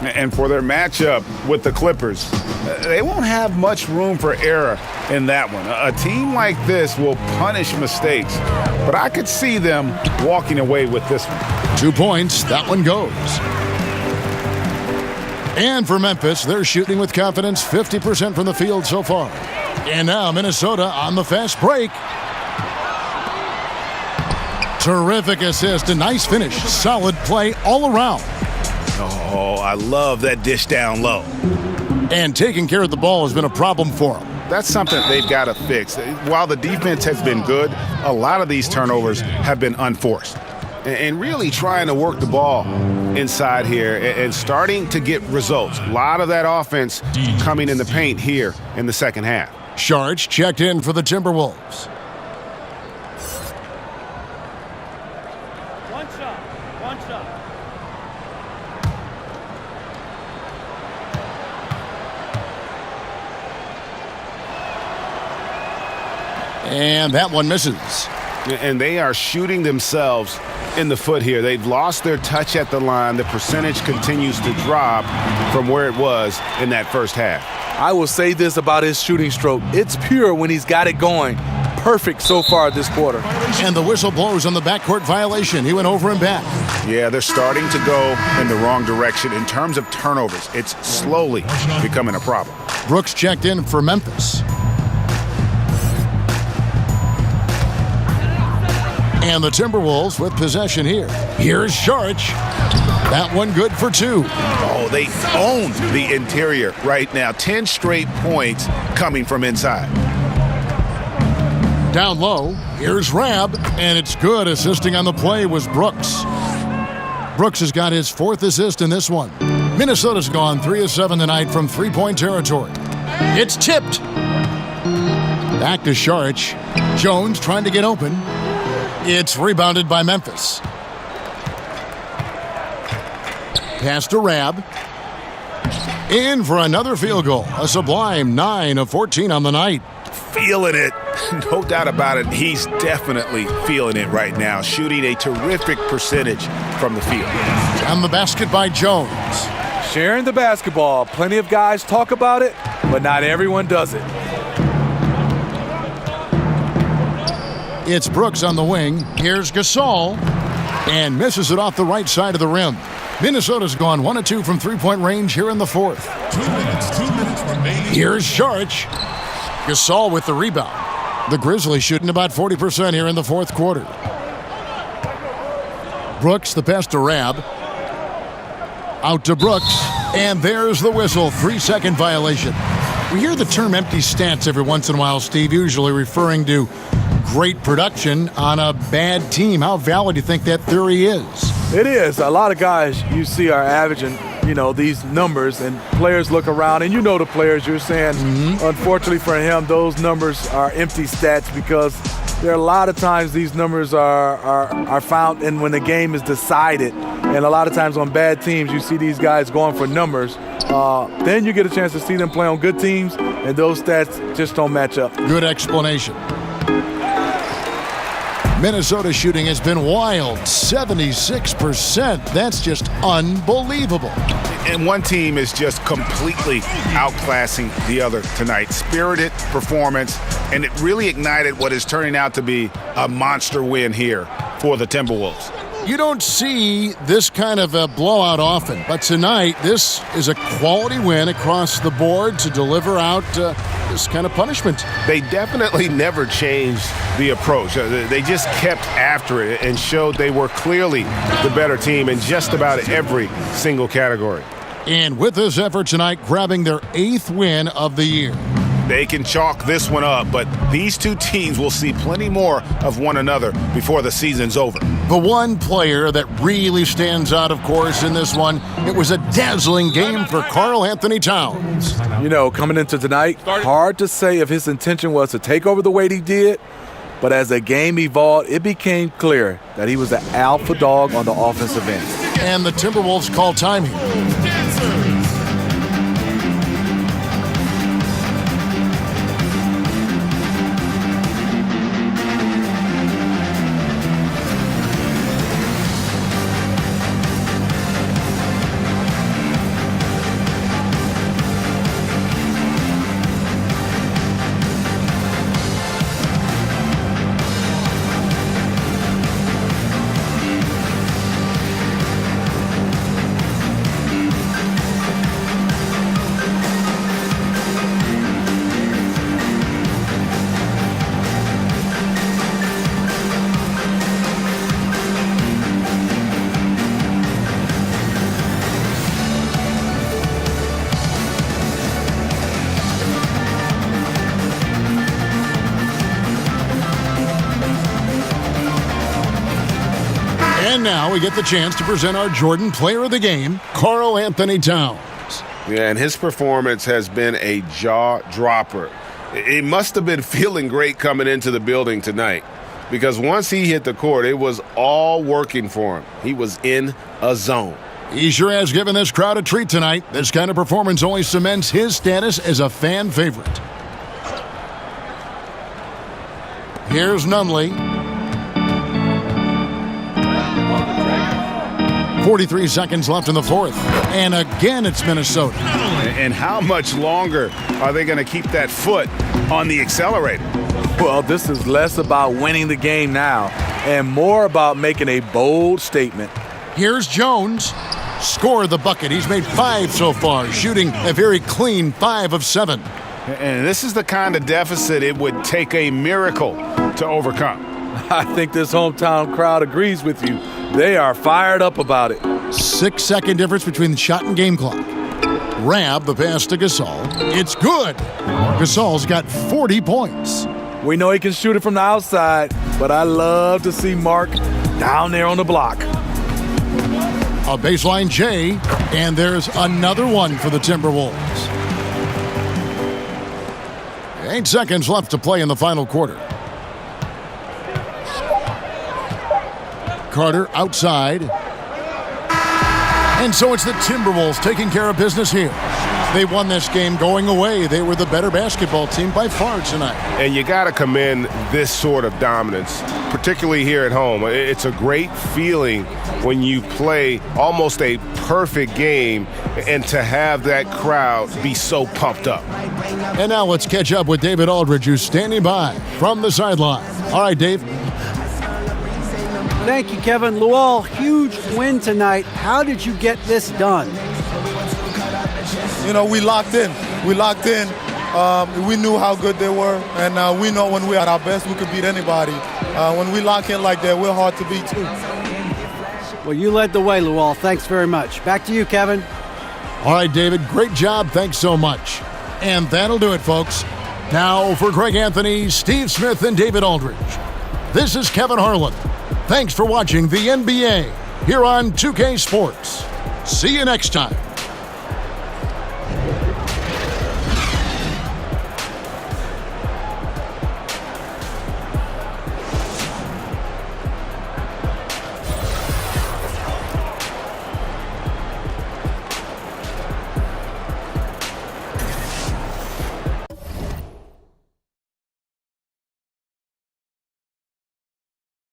And for their matchup with the Clippers, they won't have much room for error in that one. A team like this will punish mistakes, but I could see them walking away with this one. 2 points, that one goes. And for Memphis, they're shooting with confidence, 50% from the field so far. And now Minnesota on the fast break. Terrific assist, a nice finish, solid play all around. Oh, I love that dish down low. And taking care of the ball has been a problem for them. That's something they've got to fix. While the defense has been good, a lot of these turnovers have been unforced. And really trying to work the ball inside here and starting to get results. A lot of that offense coming in the paint here in the second half. Sharch checked in for the Timberwolves. One shot. And that one misses. And they are shooting themselves in the foot here. They've lost their touch at the line. The percentage continues to drop from where it was in that first half. I will say this about his shooting stroke. It's pure when he's got it going. Perfect so far this quarter. And the whistle blows on the backcourt violation. He went over and back. Yeah, they're starting to go in the wrong direction in terms of turnovers. It's slowly becoming a problem. Brooks checked in for Memphis. And the Timberwolves with possession here. Here's Sharch. That one good for 2. Oh, they own the interior right now. 10 straight points coming from inside. Down low, here's Rab, and it's good. Assisting on the play was Brooks. Brooks has got his 4th assist in this one. Minnesota's gone 3 of 7 tonight from three-point territory. It's tipped. Back to Sharch. Jones trying to get open. It's rebounded by Memphis. Pass to Rab. In for another field goal. A sublime 9 of 14 on the night. Feeling it. No doubt about it. He's definitely feeling it right now. Shooting a terrific percentage from the field. And the basket by Jones. Sharing the basketball. Plenty of guys talk about it, but not everyone does it. It's Brooks on the wing. Here's Gasol. And misses it off the right side of the rim. Minnesota's gone 1 of 2 from three-point range here in the 4th. 2 minutes remaining. Here's Sharch. Gasol with the rebound. The Grizzlies shooting about 40% here in the 4th quarter. Brooks, the pass to Rab. Out to Brooks. And there's the whistle. 3-second violation. We hear the term empty stats every once in a while, Steve, usually referring to great production on a bad team. How valid do you think that theory is? It is. A lot of guys you see are averaging, these numbers, and players look around, and the players you're saying, unfortunately for him, those numbers are empty stats because there are a lot of times these numbers are found in when the game is decided. And a lot of times on bad teams, you see these guys going for numbers. Then you get a chance to see them play on good teams, and those stats just don't match up. Good explanation. Minnesota shooting has been wild, 76%. That's just unbelievable. And one team is just completely outclassing the other tonight. Spirited performance, and it really ignited what is turning out to be a monster win here for the Timberwolves. You don't see this kind of a blowout often, but tonight this is a quality win across the board to deliver out this kind of punishment. They definitely never changed the approach. They just kept after it and showed they were clearly the better team in just about every single category. And with this effort tonight, grabbing their 8th win of the year. They can chalk this one up, but these two teams will see plenty more of one another before the season's over. The one player that really stands out, of course, in this one, it was a dazzling game for Karl-Anthony Towns. Coming into tonight, hard to say if his intention was to take over the way he did, but as the game evolved, it became clear that he was the alpha dog on the offensive end. And the Timberwolves call time here. And now we get the chance to present our Jordan Player of the Game, Karl-Anthony Towns. Yeah, and his performance has been a jaw-dropper. He must have been feeling great coming into the building tonight, because once he hit the court, it was all working for him. He was in a zone. He sure has given this crowd a treat tonight. This kind of performance only cements his status as a fan favorite. Here's Nunley. 43 seconds left in the fourth. And again, it's Minnesota. And how much longer are they going to keep that foot on the accelerator? Well, this is less about winning the game now and more about making a bold statement. Here's Jones. Scored the bucket. He's made 5 so far, shooting a very clean 5 of 7. And this is the kind of deficit it would take a miracle to overcome. I think this hometown crowd agrees with you. They are fired up about it. 6-second difference between the shot and game clock. Rab the pass to Gasol. It's good. Gasol's got 40 points. We know he can shoot it from the outside, but I love to see Mark down there on the block. A baseline J, and there's another one for the Timberwolves. 8 seconds left to play in the final quarter. Carter outside. And so it's the Timberwolves taking care of business here. They won this game going away. They were the better basketball team by far tonight. And you got to commend this sort of dominance, particularly here at home. It's a great feeling when you play almost a perfect game and to have that crowd be so pumped up. And now let's catch up with David Aldridge, who's standing by from the sideline. All right, Dave. Thank you, Kevin. Luol, huge win tonight. How did you get this done? You know, we locked in. We knew how good they were, and we know when we're at our best, we could beat anybody. When we lock in like that, we're hard to beat, too. Well, you led the way, Luol. Thanks very much. Back to you, Kevin. All right, David. Great job. Thanks so much. And that'll do it, folks. Now, for Greg Anthony, Steve Smith, and David Aldridge, this is Kevin Harlan. Thanks for watching the NBA here on 2K Sports. See you next time.